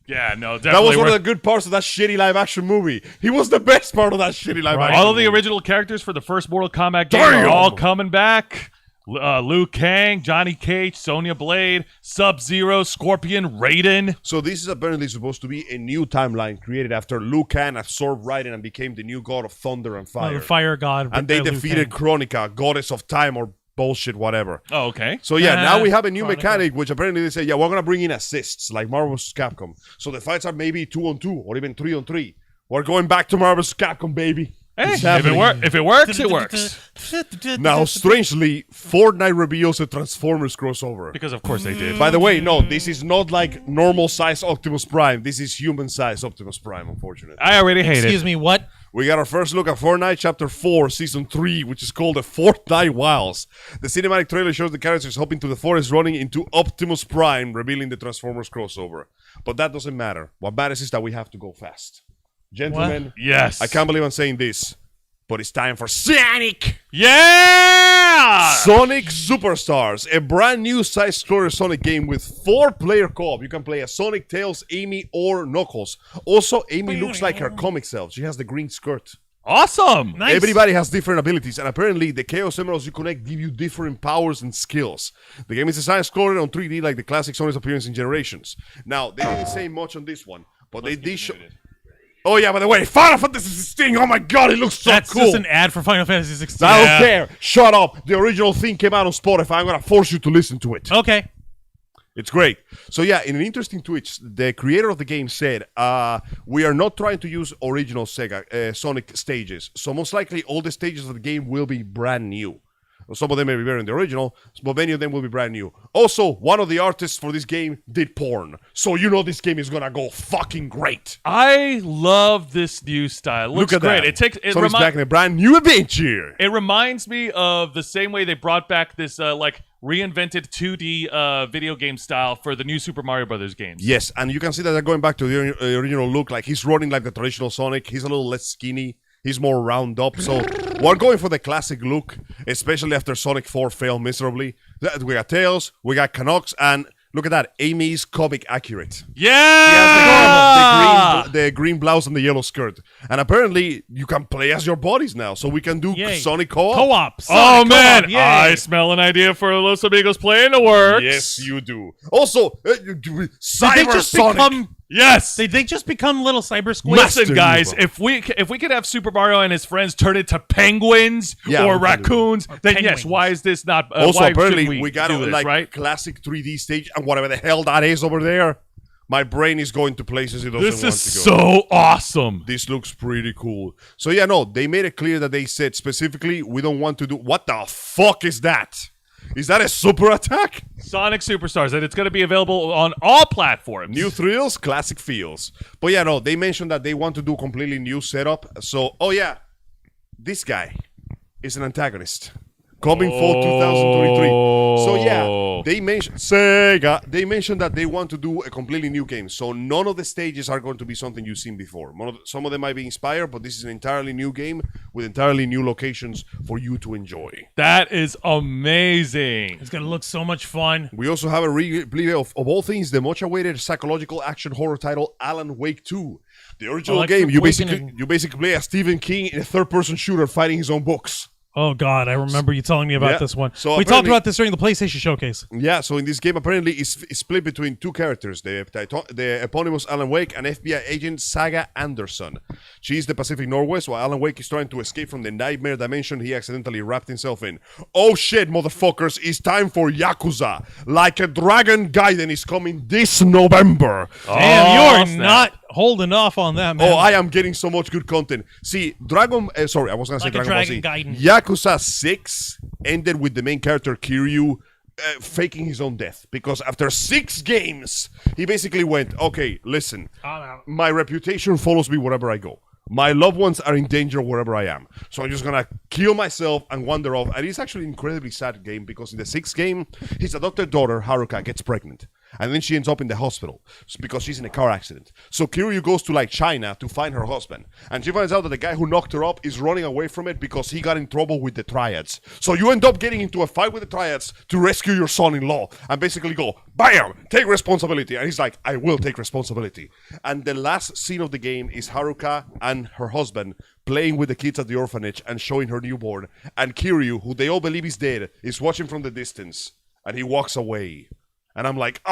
Yeah, no, That definitely. was one of worth- the good parts of that shitty live action movie. He was the best part of that shitty live action All of the movie. original characters for the first Mortal Kombat game are Damn! all coming back. Liu Kang, Johnny Cage, Sonya Blade, Sub-Zero, Scorpion, Raiden. So this is apparently supposed to be a new timeline created after Liu Kang absorbed Raiden and became the new god of thunder and fire. The fire god. And they Liu defeated Kang. Kronika, goddess of time or bullshit, whatever. Oh, okay. So yeah, now we have a new Kronika. mechanic, which apparently they say, yeah, we're gonna bring in assists like Marvel vs. Capcom. So the fights are maybe 2-on-2 or even 3-on-3. We're going back to Marvel vs. Capcom, baby. Hey, It's if happening. it works, it works. Now, strangely, Fortnite reveals a Transformers crossover. Because of course they did. By the way, no, this is not like normal size Optimus Prime. This is human size Optimus Prime, unfortunately. I already hate Excuse it. me, what? We got our first look at Fortnite Chapter 4, Season 3, which is called The Fortnite Wilds. The cinematic trailer shows the characters hopping to the forest running into Optimus Prime, revealing the Transformers crossover. But that doesn't matter. What matters is that we have to go fast. Gentlemen, Yes. I can't believe I'm saying this, but it's time for Sonic! Yeah! Sonic Superstars, a brand new side-scroller Sonic game with 4-player co-op. You can play as Sonic, Tails, Amy, or Knuckles. Also, Amy looks like her comic self. She has the green skirt. Awesome. Nice. Everybody has different abilities, and apparently the Chaos Emeralds you connect give you different powers and skills. The game is a side-scroller on 3D like the classic Sonic's appearance in Generations. Now, they didn't say much on this one, but they did show... Oh yeah, by the way, Final Fantasy 16, oh my god, it looks so That's cool. just an ad for Final Fantasy 16. I don't care. Shut up. The original thing came out on Spotify. I'm going to force you to listen to it. Okay. It's great. So yeah, in an interesting Twitch, the creator of the game said, we are not trying to use original Sega Sonic stages. So most likely all the stages of the game will be brand new. Some of them may be better than the original, but many of them will be brand new. Also, one of the artists for this game did porn. So you know this game is going to go fucking great. I love this new style. Looks Look at great. that. It takes. It Sonic's back in a brand new adventure. It reminds me of the same way they brought back this reinvented 2D video game style for the new Super Mario Brothers games. Yes, and you can see that they're going back to the original look. Like he's running like the traditional Sonic. He's a little less skinny. He's more round up. So we're going for the classic look, especially after Sonic 4 failed miserably. We got Tails, we got Canucks, and look at that. Amy's comic accurate. Yeah! He has the green blouse and the yellow skirt. And apparently, you can play as your bodies now. So we can do Yay. Sonic co-op. Co-op. Oh Sonic man, co-op, yay. I smell an idea for a Los Amigos play in the works. Yes, you do. Also, Did they Cyber just Sonic. become? Yes. Did they just become little cyber squids? Listen, Master guys, Newbro. if we could have Super Mario and his friends turn into penguins Yeah, or we can do raccoons, then yes, penguins. why is this not? Also, why apparently, shouldn't we got do this, like right? classic 3D stage and whatever the hell that is over there. My brain is going to places it doesn't This want is to go. so awesome. This looks pretty cool. So yeah, no, they made it clear that they said specifically, we don't want to do... What the fuck is that? Is that a super attack? Sonic Superstars, and it's going to be available on all platforms. New thrills, classic feels. But yeah, no, they mentioned that they want to do a completely new setup. So, oh yeah, this guy is an antagonist. Coming for 2023. So yeah, they mentioned Sega. They mentioned that they want to do a completely new game. So none of the stages are going to be something you've seen before. Some of them might be inspired, but this is an entirely new game with entirely new locations for you to enjoy. That is amazing. It's gonna look so much fun. We also have a replay of all things, the much-awaited psychological action horror title Alan Wake 2. The original Electric game, you Awakening. basically play as Stephen King in a third-person shooter fighting his own books. Oh God, I remember you telling me about Yeah. this one. So We talked apparently- about this during the PlayStation Showcase. Yeah, so in this game, apparently, it's split between two characters, the eponymous Alan Wake and FBI agent Saga Anderson. She's the Pacific Northwest, while Alan Wake is trying to escape from the nightmare dimension he accidentally wrapped himself in. Oh shit, motherfuckers, it's time for Yakuza. Like a Dragon Gaiden is coming this November. Damn, you are snap. not holding off on that, man. Oh, I am getting so much good content. See, I was going to say Like a Dragon Ball Dragon Z. Gaiden. Yakuza 6 ended with the main character Kiryu faking his own death. Because after 6 games, he basically went, okay, listen, my reputation follows me wherever I go. My loved ones are in danger wherever I am. So I'm just going to kill myself and wander off. And it's actually an incredibly sad game because in the 6th game, his adopted daughter, Haruka, gets pregnant. And then she ends up in the hospital because she's in a car accident. So Kiryu goes to like China to find her husband. And she finds out that the guy who knocked her up is running away from it because he got in trouble with the Triads. So you end up getting into a fight with the Triads to rescue your son-in-law and basically go, bam, take responsibility. And he's like, I will take responsibility. And the last scene of the game is Haruka and her husband playing with the kids at the orphanage and showing her newborn. And Kiryu, who they all believe is dead, is watching from the distance. And he walks away. And I'm like,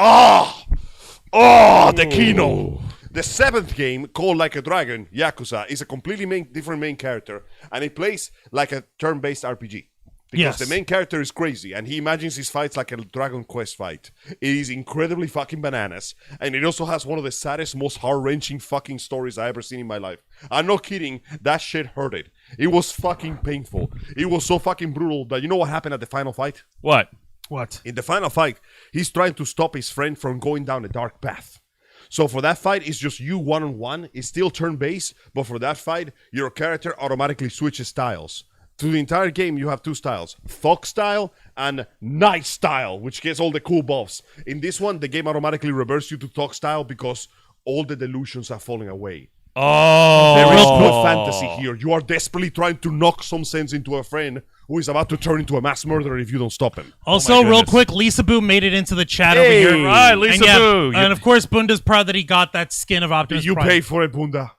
the keynote. The 7th game, called Like a Dragon, Yakuza, is a completely different main character. And it plays like a turn-based RPG. Because Yes. the main character is crazy. And he imagines his fights like a Dragon Quest fight. It is incredibly fucking bananas. And it also has one of the saddest, most heart-wrenching fucking stories I ever seen in my life. I'm not kidding. That shit hurted. It was fucking painful. It was so fucking brutal that you know what happened at the final fight? What? What? In the final fight, he's trying to stop his friend from going down a dark path. So for that fight, it's just you one-on-one. It's still turn-based, but for that fight, your character automatically switches styles. Through the entire game, you have 2 styles. Thug style and Knight style, which gets all the cool buffs. In this one, the game automatically reverts you to Thug style because all the delusions are falling away. Oh. There is no fantasy here. You are desperately trying to knock some sense into a friend who is about to turn into a mass murderer if you don't stop him. Also, real quick, Lisa Boo made it into the chat over Hey. here. Right, Lisa Boo. And of course, Bunda's proud that he got that skin of Optimus You Prime. pay for it, Bunda.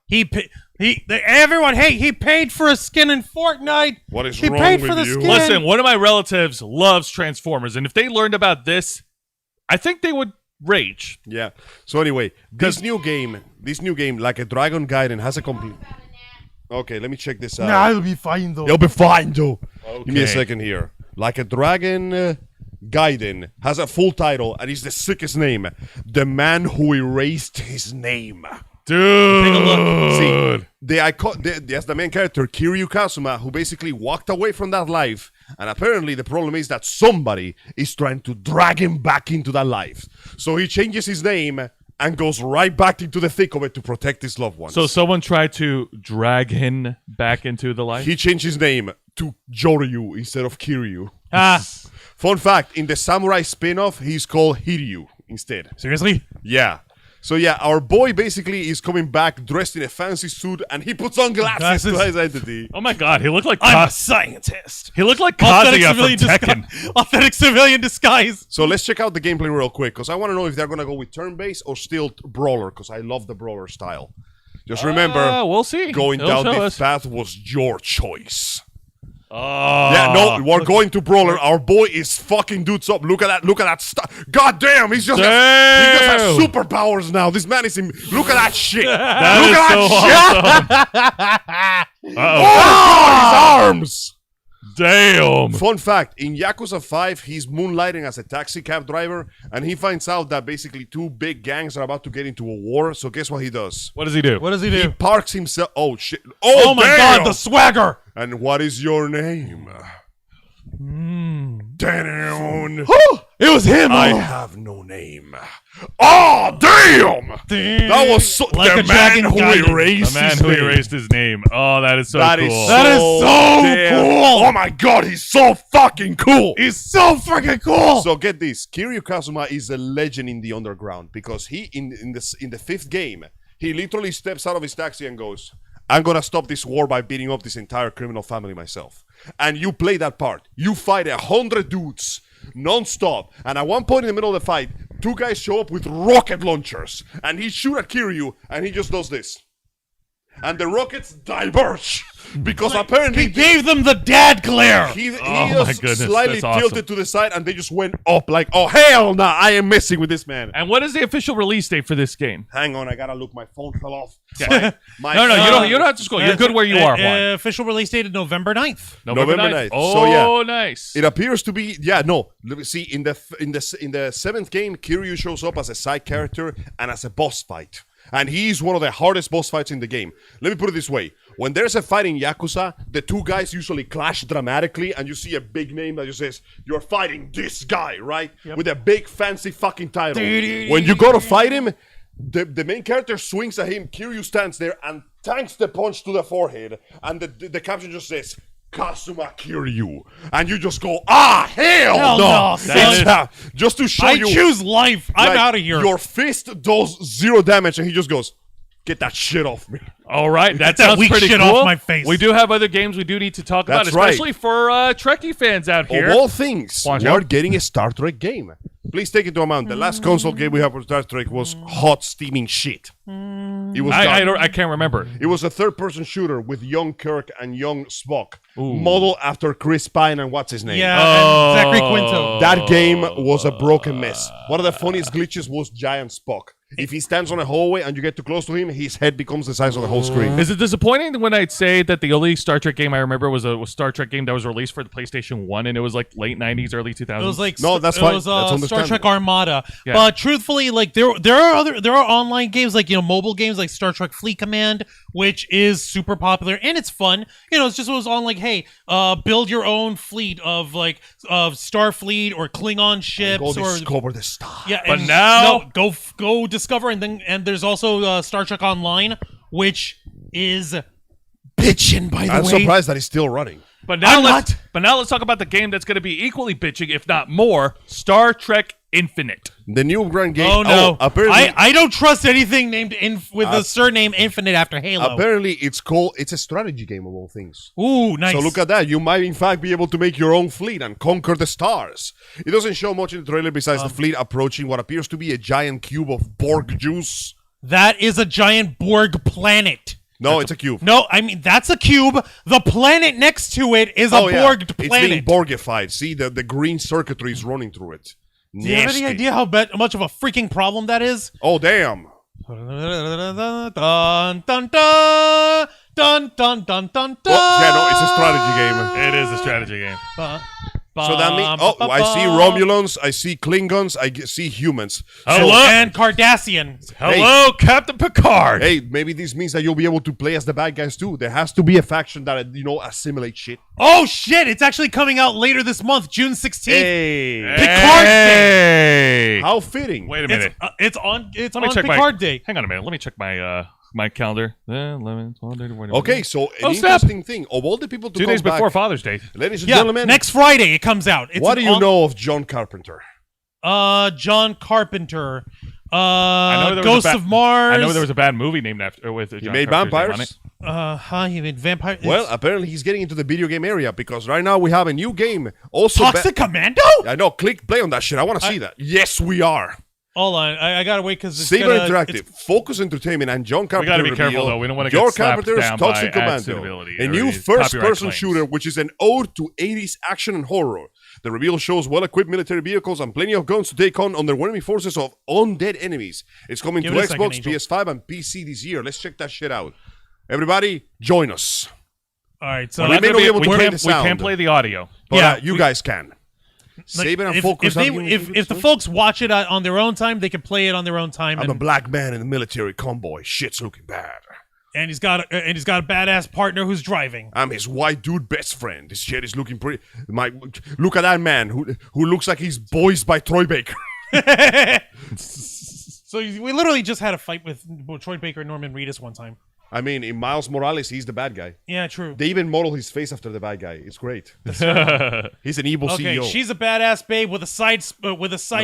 Everyone, he paid for a skin in Fortnite. What is he wrong paid with for the you? skin. Listen, one of my relatives loves Transformers, and if they learned about this, I think they would rage. Yeah. So anyway, this new game, Like a Dragon Gaiden, has a complete... Okay, let me check this out. Nah, it'll be fine though. You'll be fine, though. Give me a Okay. second here. Like a Dragon Gaiden has a full title, and it's the sickest name. The Man Who Erased His Name. Dude. Take a look. See, the main character, Kiryu Kazuma, who basically walked away from that life, and apparently the problem is that somebody is trying to drag him back into that life. So he changes his name and goes right back into the thick of it to protect his loved ones. So someone tried to drag him back into the life? He changed his name to Joryu instead of Kiryu. Fun fact, in the Samurai spin-off, he's called Hiryu instead. Seriously? Yeah. So yeah, our boy basically is coming back dressed in a fancy suit, and he puts on glasses to his identity. Oh my god, he looked like I'm a scientist. He looked like Authentic Kazuya from civilian Tekken. disguise. Authentic civilian disguise. So let's check out the gameplay real quick, because I want to know if they're going to go with turn-based or still brawler, because I love the brawler style. Just remember, We'll see. going He'll down show this us. path was your choice. Oh. Yeah, no, we're going to brawler. Our boy is fucking dudes up. Look at that stuff. God damn, he just has superpowers now. This man is in. Look at that shit. Look at that shit. Oh, his arms. Damn. Fun fact, in Yakuza 5, he's moonlighting as a taxi cab driver, and he finds out that basically 2 big gangs are about to get into a war, so guess what he does? What does he do? What does he He do? parks himself... Oh, shit. Oh my damn! god, the swagger. And what is your name? Damn. It was him. I have no name. Oh, damn! That was so... Like the a man dragon who guided. erased The man his who name. erased his name. Oh, that is so That cool. is That is so damn- cool. Oh my god, he's so fucking cool! He's so freaking cool. So get this, Kiryu Kazuma is a legend in the underground because he in the 5th game, he literally steps out of his taxi and goes, I'm gonna stop this war by beating up this entire criminal family myself. And you play that part. You fight 100 dudes non-stop, and at one point in the middle of the fight, 2 guys show up with rocket launchers, and he shoot at Kiryu, and he just does this. And the rockets diverge because apparently he gave them the dad glare. he Oh my just goodness, slightly that's awesome. tilted to the side, and they just went up like, oh hell nah, I am messing with this man. And what is the official release date for this game? Hang on, I gotta look. My phone fell off. Yeah. My No, phone- you don't have to scroll. You're good where you are, Juan. Official release date is November 9th. November 9th. Oh, So, yeah. nice. It appears to be Let me see. In the 7th game, Kiryu shows up as a side character and as a boss fight, and he's one of the hardest boss fights in the game. Let me put it this way: when there's a fight in Yakuza, the 2 guys usually clash dramatically, and you see a big name that just says you're fighting this guy, right? With a big fancy fucking title. When you go to fight him, the main character swings at him. Kiryu stands there and tanks the punch to the forehead, and the caption just says, Kazuma Kiryu, and you just go, hell no! son. Just to show I you, choose life. I'm like, out of here. Your fist does 0 damage, and he just goes, get that shit off me. All right, that that sounds weak pretty shit cool. off my face. We do have other games we do need to talk about, That's right. especially for Trekkie fans out here. Of all things, Watch we're out. getting a Star Trek game. Please take into account the last console game we have for Star Trek was hot steaming shit. It was I can't remember. It was a third-person shooter with young Kirk and young Spock, modeled after Chris Pine and what's his name. Yeah, and Zachary Quinto. That game was a broken mess. One of the funniest glitches was Giant Spock. If he stands on a hallway and you get too close to him, his head becomes the size of the whole screen. Is it disappointing when I'd say that the only Star Trek game I remember was a Star Trek game that was released for the PlayStation 1 and it was like late 90s, early 2000s? It was like No, that's it fine. was, That's Star understandable. Trek Armada. Yeah. But truthfully, like there are online games like mobile games like Star Trek Fleet Command, which is super popular and it's fun. You know, it was on like, hey, build your own fleet of like Starfleet or Klingon ships Go or discover the star. yeah. But and now- go discover and there's also Star Trek Online, which is bitchin', by the I'm way. surprised that it's still running. But now, I'm let's, not. but now let's talk about the game that's going to be equally bitching, if not more, Star Trek Infinite. The new grand game. Oh no! apparently, I don't trust anything named with the surname Infinite after Halo. apparently it's a strategy game of all things. Ooh, nice. So look at that. You might, in fact, be able to make your own fleet and conquer the stars. It doesn't show much in the trailer besides the fleet approaching what appears to be a giant cube of Borg juice. That is a giant Borg planet. No, it's a cube. No, I mean that's a cube. The planet next to it is a Borged It's being planet. Borgified. See, the green circuitry is running through it. Do you have any idea how much of a freaking problem that is? Oh, damn. Dun dun dun dun dun dun dun dun. Well, yeah, no, it's a strategy game. It is a strategy game. So that means, I see Romulans, I see Klingons, see humans. Hello? and Cardassian. Hello, Captain Picard. Hey, maybe this means that you'll be able to play as the bad guys too. There has to be a faction that, assimilates shit. Oh shit! It's actually coming out later this month, June 16th. Hey. Picard Hey. How fitting. Wait a minute. It's on Let me check Picard Day. Hang on a minute. Let me check my my calendar. 11, 12, 13, Okay, so Oh, an snap. interesting thing. Of all the people to 2 come days back, before Father's Day. ladies and Yeah, gentlemen, next Friday it comes out. It's what do an you know of John Carpenter? John Carpenter. I know there was Ghosts a of Mars. I know there was a bad movie named after with John made Carpenter's name on vampires? it. He made vampire. Well, apparently he's getting into the video game area because right now we have a new game. Also, Toxic Commando. I know. Click play on that shit. I want to see that. Yes, we are. Hold on, I gotta wait because Saber Interactive, Focus Entertainment, and John Carpenter. gotta be reveal careful, though. We don't wanna get John slapped Carpenter's down by Toxic Commando, accidentability a or new any first-person copyright claims. shooter, which is an ode to 80s action and horror. The reveal shows well-equipped military vehicles and plenty of guns to take on underwhelming forces of undead enemies. It's coming Give to it a second, Xbox, Angel. PS5, and PC this year. Let's check that shit out. Everybody, join us. All right, so We Not may gonna not be able to we play can't, the we sound. can't play the audio. But Yeah, you guys can. Saber and Focus. if the folks watch it on their own time, they can play it on their own time. I'm a And, black man in a military convoy. Shit's looking bad. and he's got a badass partner who's driving. I'm his white dude best friend. This shit is looking pretty. Look at that man who looks like he's voiced by Troy Baker. So we literally just had a fight with Troy Baker and Norman Reedus one time. I mean, in Miles Morales, he's the bad guy. Yeah, true. They even model his face after the bad guy. It's great. He's an evil Okay, CEO. she's a badass babe with a side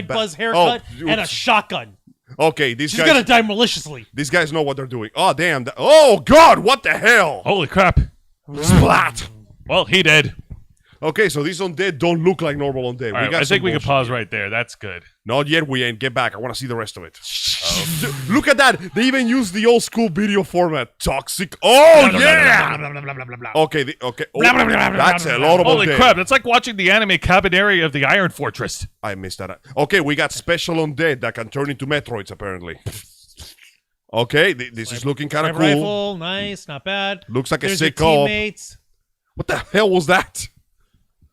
buzz Oh, haircut and a oops. shotgun. Okay, these She's guys. gonna die maliciously. These guys know what they're doing. Oh damn! Oh god! What the hell? Holy crap. Splat! Well, he did. Okay, so these undead don't look like normal undead. All right, I think we could pause right there. That's good. Not yet. We ain't. Get back. I want to see the rest of it. Look at that. They even use the old school video format. Toxic. Oh yeah. Okay. Okay. Oh, that's a lot of Holy undead. crap. That's like watching the anime Cabinary of the Iron Fortress. I missed that. Okay, we got special undead that can turn into Metroids apparently. Okay, this is looking kind of Sniper cool. rifle, nice, not bad. Looks like a There's your sick co-op. teammates. What the hell was that?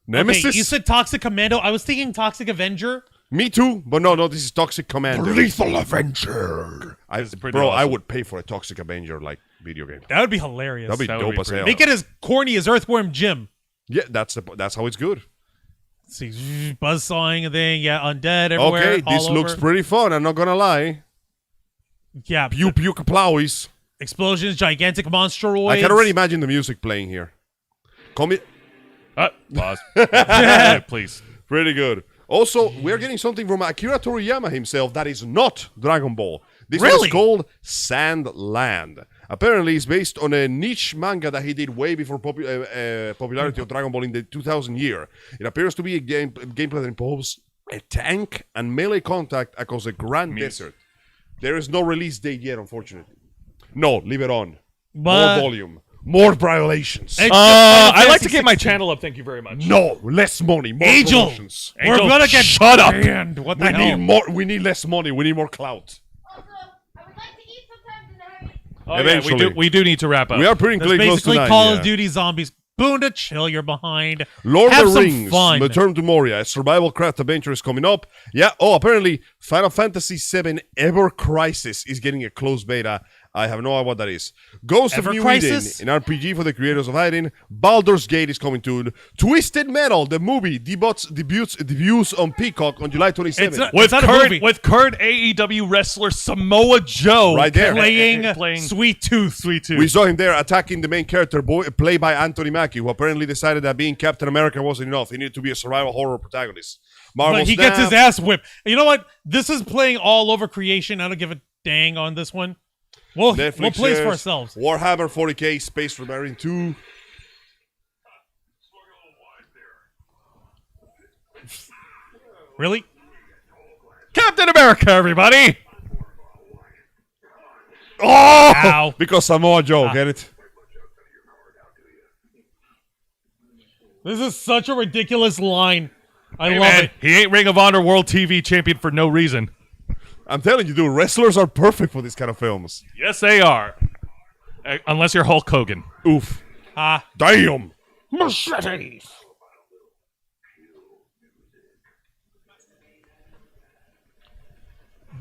Nemesis? Okay, you said Toxic Commando. I was thinking Toxic Avenger. Me too, but no, this is Toxic Commander. Lethal Avenger. pretty Bro, I awesome. would pay for a Toxic Avenger like video game. That would be hilarious. That'd be That would dope be as pretty hell. Make it as corny as Earthworm Jim. Yeah, that's how it's good. Let's see, buzzsawing a thing. Yeah, undead everywhere. Okay, this all looks over. pretty fun. I'm not gonna lie. Yeah, Pew pew kaplowies. explosions, gigantic monsteroids. I can already imagine the music playing here. Pause. Yeah, please. Pretty good. Also, we're getting something from Akira Toriyama himself that is not Dragon Ball. This one Really? is called Sandland. Apparently, it's based on a niche manga that he did way before popularity of Dragon Ball in the 2000 year. It appears to be a gameplay that involves a tank and melee contact across the Grand Desert. There is no release date yet, unfortunately. No, leave it on. But- More volume. More violations. Except I'd Final like to Fantasy get my 16. channel up. Thank you very much. No, less money, more Angel, promotions. we're Angel, gonna get shut up. banned. What the We hell? need more. We need less money. We need more clout. Also, I would like to eat sometimes in the heavy. Oh, yeah, Eventually. we do need to wrap up. We are pretty That's close basically tonight. Call yeah. of Duty Zombies. Boonda, chill, you're behind. Lord Have of the some Rings, fun. Return to Moria, a survival craft adventure is coming up. Yeah, apparently Final Fantasy VII Ever Crisis is getting a closed beta I have no idea what that is. Ghost Ever of New Crisis? Eden, an RPG for the creators of Hiding. Baldur's Gate is coming soon. Twisted Metal, the movie, debuts on Peacock on July 27th. It's not a movie. With current AEW wrestler Samoa Joe Right there. playing Sweet Tooth. Sweet Tooth. We saw him there attacking the main character, played by Anthony Mackie, who apparently decided that being Captain America wasn't enough. He needed to be a survival horror protagonist. Marvel But he Snap, gets his ass whipped. You know what? This is playing all over creation. I don't give a dang on this one. We'll play this for shares, ourselves. Warhammer 40k, Space Marine 2. Really? Captain America, everybody. Oh! Ow. Because Samoa Joe, get it? This is such a ridiculous line. I Hey, love man, it. he ain't Ring of Honor World TV champion for no reason. I'm telling you, dude, wrestlers are perfect for these kind of films. Yes, they are. Unless you're Hulk Hogan. Oof. Ah, Damn. machetes.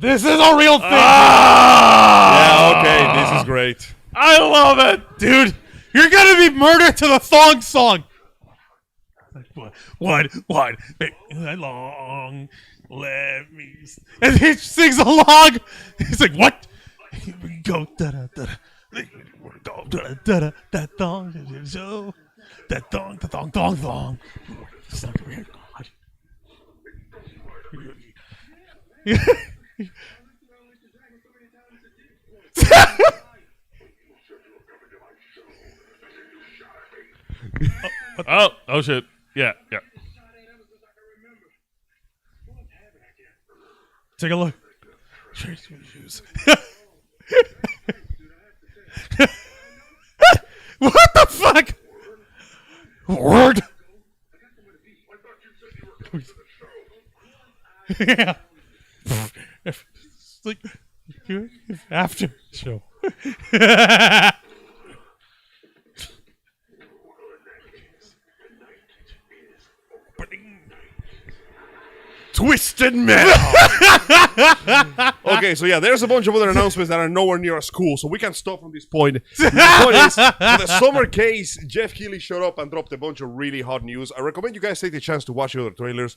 This is a real thing. Yeah, okay, this is great. I love it. Dude, you're gonna be murdered to the thong song. What? Long, let me. And he sings along. He's like, what? Here we go. Da da da. Da da that thong. So that thong, the thong, thong, thong. It's not weird, God. Oh shit. Yeah. Take a look. What the fuck? Word. Yeah. It's like after show. Twisted Metal. Okay, so yeah, there's a bunch of other announcements that are nowhere near as cool, so we can stop from this point. The point is, for the summer case, Jeff Keighley showed up and dropped a bunch of really hot news. I recommend you guys take the chance to watch the other trailers.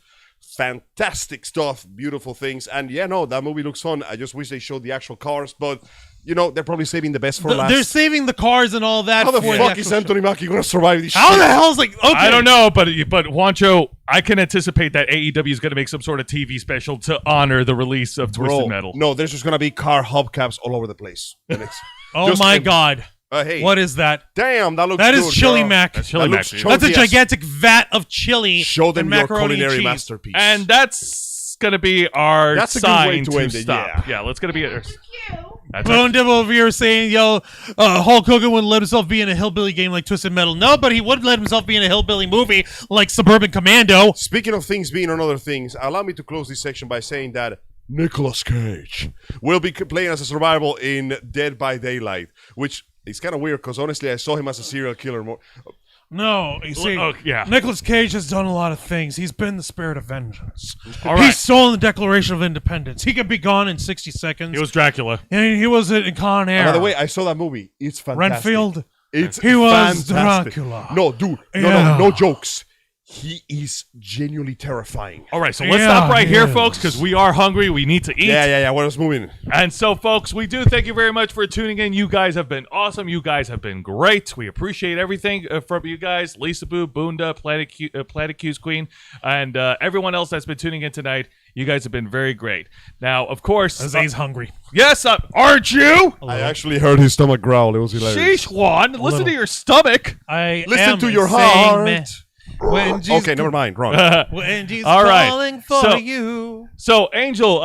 Fantastic stuff, beautiful things, and yeah, no, that movie looks fun. I just wish they showed the actual cars, but you know, they're probably saving the best for last. They're saving the cars and all that. How the for fuck actual is Anthony Mackie going to survive this How shit? the hell's like? Okay, I don't know, but Juancho, I can anticipate that AEW is going to make some sort of TV special to honor the release of Twisted Bro, Metal. no, there's just going to be car hubcaps all over the place. And it's Oh just my a- God! Hey, What is that? damn, that looks That good, is chili girl. mac. That's chili That mac. looks dude. chunky That's a as- gigantic vat of chili. Show them and your macaroni and culinary cheese. masterpiece. And that's going to be our That's a good way sign to to end it, stop. yeah. Let's going to be it. Cue. That's Bone it. Devil over here saying, yo, Hulk Hogan wouldn't let himself be in a hillbilly game like Twisted Metal. No, but he would let himself be in a hillbilly movie like Suburban Commando. Speaking of things being on other things, allow me to close this section by saying that Nicolas Cage will be playing as a survival in Dead by Daylight, which is kind of weird because honestly, I saw him as a serial killer more. No, you see, yeah. Nicolas Cage has done a lot of things. He's been the spirit of vengeance. All right. He's stolen the Declaration of Independence. He could be gone in 60 seconds. He was Dracula. and he was in Con Air. By the way, I saw that movie. It's fantastic. Renfield. It's He was fantastic. Dracula. No, dude. Yeah. No jokes. He is genuinely terrifying. All right, so let's Yeah, stop right here, yes. folks, because we are hungry. We need to eat. Yeah. What else moving? And so, folks, we do thank you very much for tuning in. You guys have been awesome. You guys have been great. We appreciate everything from you guys. Lisa Boo, Boonda, Planet Q's Queen, and everyone else that's been tuning in tonight. You guys have been very great. Now, of course... Azaze's hungry. yes, aren't you? I actually heard his stomach growl. It was hilarious. Sheesh, Juan. Listen little. to your stomach. I Listen am to your saying heart. meh. When she's Okay, never mind. Wrong. When she's All right. calling for So- you. So, Angel,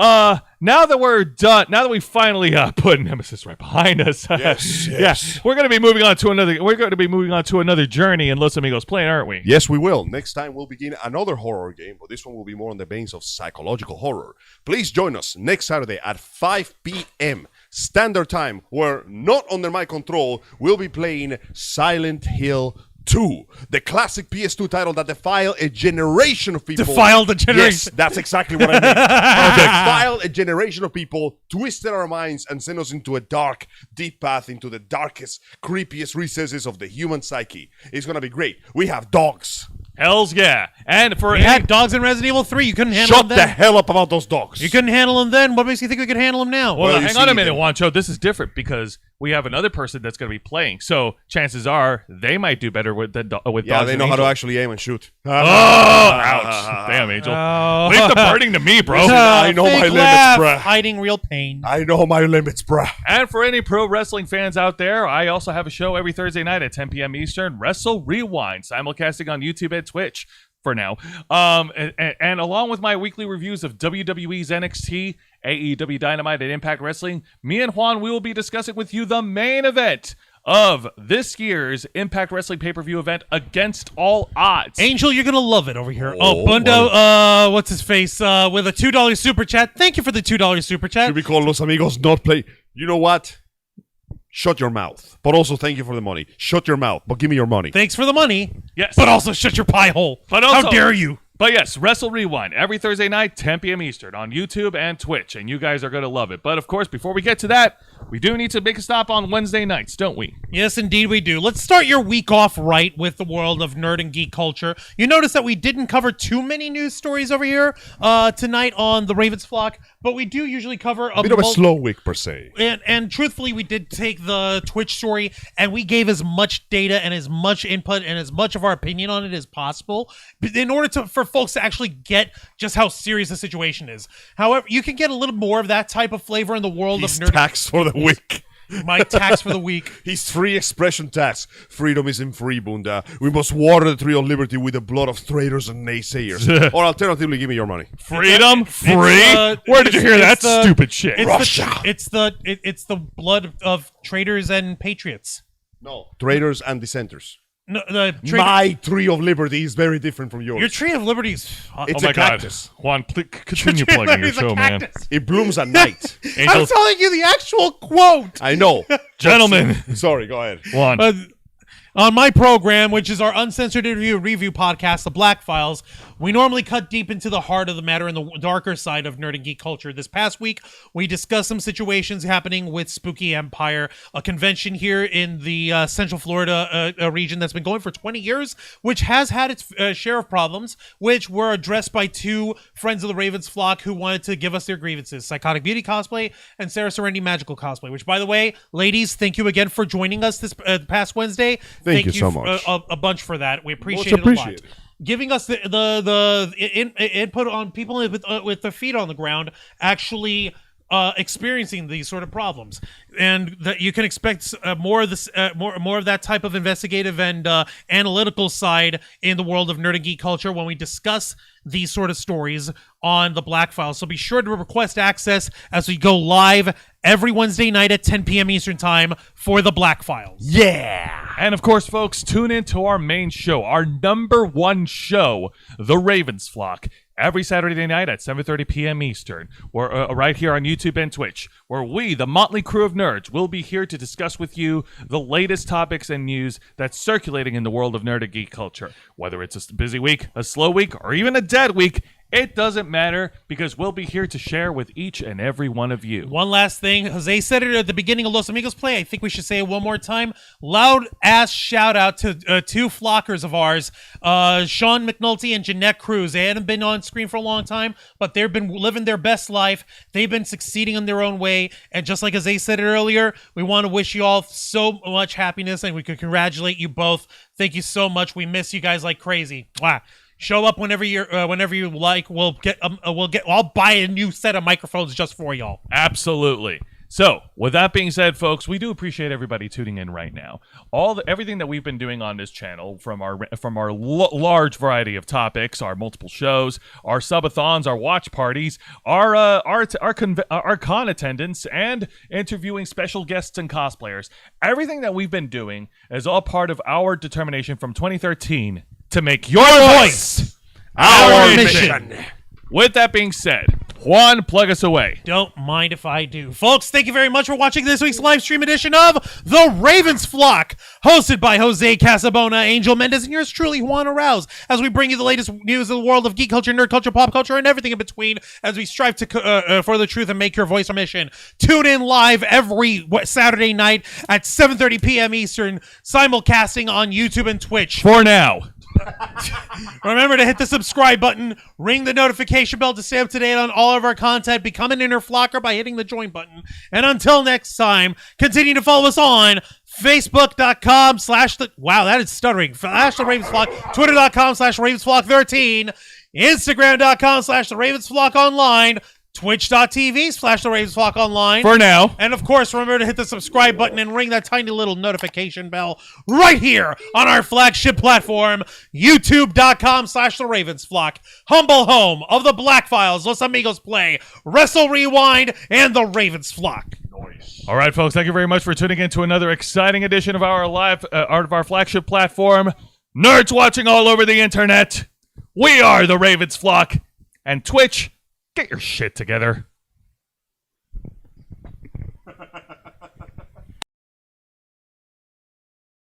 now that we're done, now that we finally put Nemesis right behind us, Yes. we're going to be moving on to another. We're going to be moving on to another journey in Los Amigos Plane, aren't we? Yes, we will. Next time we'll begin another horror game, but this one will be more on the veins of psychological horror. Please join us next Saturday at 5 p.m. Standard Time, where not under my control, we'll be playing Silent Hill 2, the classic PS2 title that defiled a generation of people. Defiled a generation. Yes, that's exactly what I meant. Defiled a generation of people, twisted our minds, and sent us into a dark, deep path into the darkest, creepiest recesses of the human psyche. It's gonna be great. We have dogs. Hells yeah. And for We had dogs in Resident Evil 3. You couldn't handle Shut them the then. hell up about those dogs. You couldn't handle them then. What makes you think we could handle them now? Well, Well, you hang on a see, minute, then- Juancho. This is different because we have another person that's going to be playing. So chances are they might do better with with Yeah, dogs they than know how to Angel. actually aim and shoot. Oh, ouch. Damn, Angel. Oh. Leave the burning to me, bro. I know my Fake limits, laugh, bruh. hiding real pain. I know my limits, bruh. And for any pro wrestling fans out there, I also have a show every Thursday night at 10 p.m. Eastern, Wrestle Rewind, simulcasting on YouTube and Twitch for now. And along with my weekly reviews of WWE's NXT, AEW Dynamite, and Impact Wrestling, me and Juan, we will be discussing with you the main event of this year's Impact Wrestling pay-per-view event, Against All Odds. Angel, you're gonna love it over here. Oh, Bundo, what's his face? With a $2 super chat. Thank you for the $2 super chat. Should we call Los Amigos not play? You know what? Shut your mouth. But also thank you for the money. Shut your mouth, but give me your money. Thanks for the money. Yes. But also shut your pie hole. But also- How dare you? But yes, Wrestle Rewind every Thursday night, 10 p.m. Eastern on YouTube and Twitch, and you guys are going to love it. But of course, before we get to that, we do need to make a stop on Wednesday nights, don't we? Yes, indeed we do. Let's start your week off right with the world of nerd and geek culture. You notice that we didn't cover too many news stories over here tonight on the Ravens Flock, but we do usually cover a Bit of a slow week, per se. And truthfully, we did take the Twitch story and we gave as much data and as much input and as much of our opinion on it as possible in order for folks to actually get just how serious the situation is. However, you can get a little more of that type of flavor in the world He's of nerd. taxed for the week. My tax for the week. His free expression tax. Freedom isn't free, Bunda. We must water the tree of liberty with the blood of traitors and naysayers. Or alternatively, give me your money. Freedom? Free? It's, Where did you hear that it's the- stupid shit? It's it's the blood of traitors and patriots. No. Traitors and dissenters. No, the My tree of liberty is very different from yours. your tree of liberty is. It's Oh my a cactus. God. Juan, continue plugging your show, man. It blooms at night. I'm Angel, telling you the actual quote. I know. gentlemen. Sorry, go ahead. Juan. On my program, which is our uncensored interview review podcast, The Black Files, we normally cut deep into the heart of the matter and the darker side of nerd and geek culture. This past week, we discussed some situations happening with Spooky Empire, a convention here in the Central Florida region that's been going for 20 years, which has had its share of problems, which were addressed by two friends of the Ravens Flock who wanted to give us their grievances, Psychotic Beauty Cosplay and Sarah Serenity Magical Cosplay, which, by the way, ladies, thank you again for joining us this past Wednesday. Thank you so much. A bunch for that. We appreciate Much it a lot. appreciated. Giving us the input on people with their feet on the ground actually experiencing these sort of problems, and that you can expect more of this, more of that type of investigative and analytical side in the world of nerd and geek culture when we discuss these sort of stories on the Black Files. So be sure to request access as we go live every Wednesday night at 10 p.m. Eastern Time for the Black Files. Yeah. And of course, folks, tune in to our main show, our #1 show, The Ravens Flock, every Saturday night at 7:30 p.m. Eastern. We're right here on YouTube and Twitch, where we, the motley crew of nerds, will be here to discuss with you the latest topics and news that's circulating in the world of nerd and geek culture. Whether it's a busy week, a slow week, or even a dead week, it doesn't matter, because we'll be here to share with each and every one of you. One last thing. Jose said it at the beginning of Los Amigos Play. I think we should say it one more time. Loud-ass shout-out to two flockers of ours, Sean McNulty and Jeanette Cruz. They hadn't been on screen for a long time, but they've been living their best life. They've been succeeding in their own way. And just like Jose said it earlier, we want to wish you all so much happiness, and we can congratulate you both. Thank you so much. We miss you guys like crazy. Wow. Show up whenever you like. I'll buy a new set of microphones just for y'all. Absolutely. So, with that being said, folks, we do appreciate everybody tuning in right now. Everything that we've been doing on this channel, from our large variety of topics, our multiple shows, our subathons, our watch parties, our con attendance, and interviewing special guests and cosplayers. Everything that we've been doing is all part of our determination from 2013 to make your voice our mission. With that being said, Juan, plug us away. Don't mind if I do. Folks, thank you very much for watching this week's live stream edition of The Ravens Flock, hosted by Jose Casabona, Angel Mendez, and yours truly, Juan Arouse, as we bring you the latest news of the world of geek culture, nerd culture, pop culture, and everything in between, as we strive to for the truth and make your voice our mission. Tune in live every Saturday night at 7:30 p.m. Eastern, simulcasting on YouTube and Twitch. For now. Remember to hit the subscribe button, ring the notification bell to stay up to date on all of our content, become an inner flocker by hitting the join button. And until next time, continue to follow us on Facebook.com/ wow, that is stuttering. / the Ravens Flock, Twitter.com / Ravens Flock 13, Instagram.com / the Ravens Flock online, Twitch.tv / the Ravens Flock online. For now. And of course, remember to hit the subscribe button and ring that tiny little notification bell right here on our flagship platform, YouTube.com / the Ravens Flock, humble home of the Black Files, Los Amigos Play, Wrestle Rewind, and the Ravens Flock. All right, folks, thank you very much for tuning in to another exciting edition of our live art of our flagship platform. Nerds watching all over the internet. We are the Ravens Flock. And Twitch, get your shit together.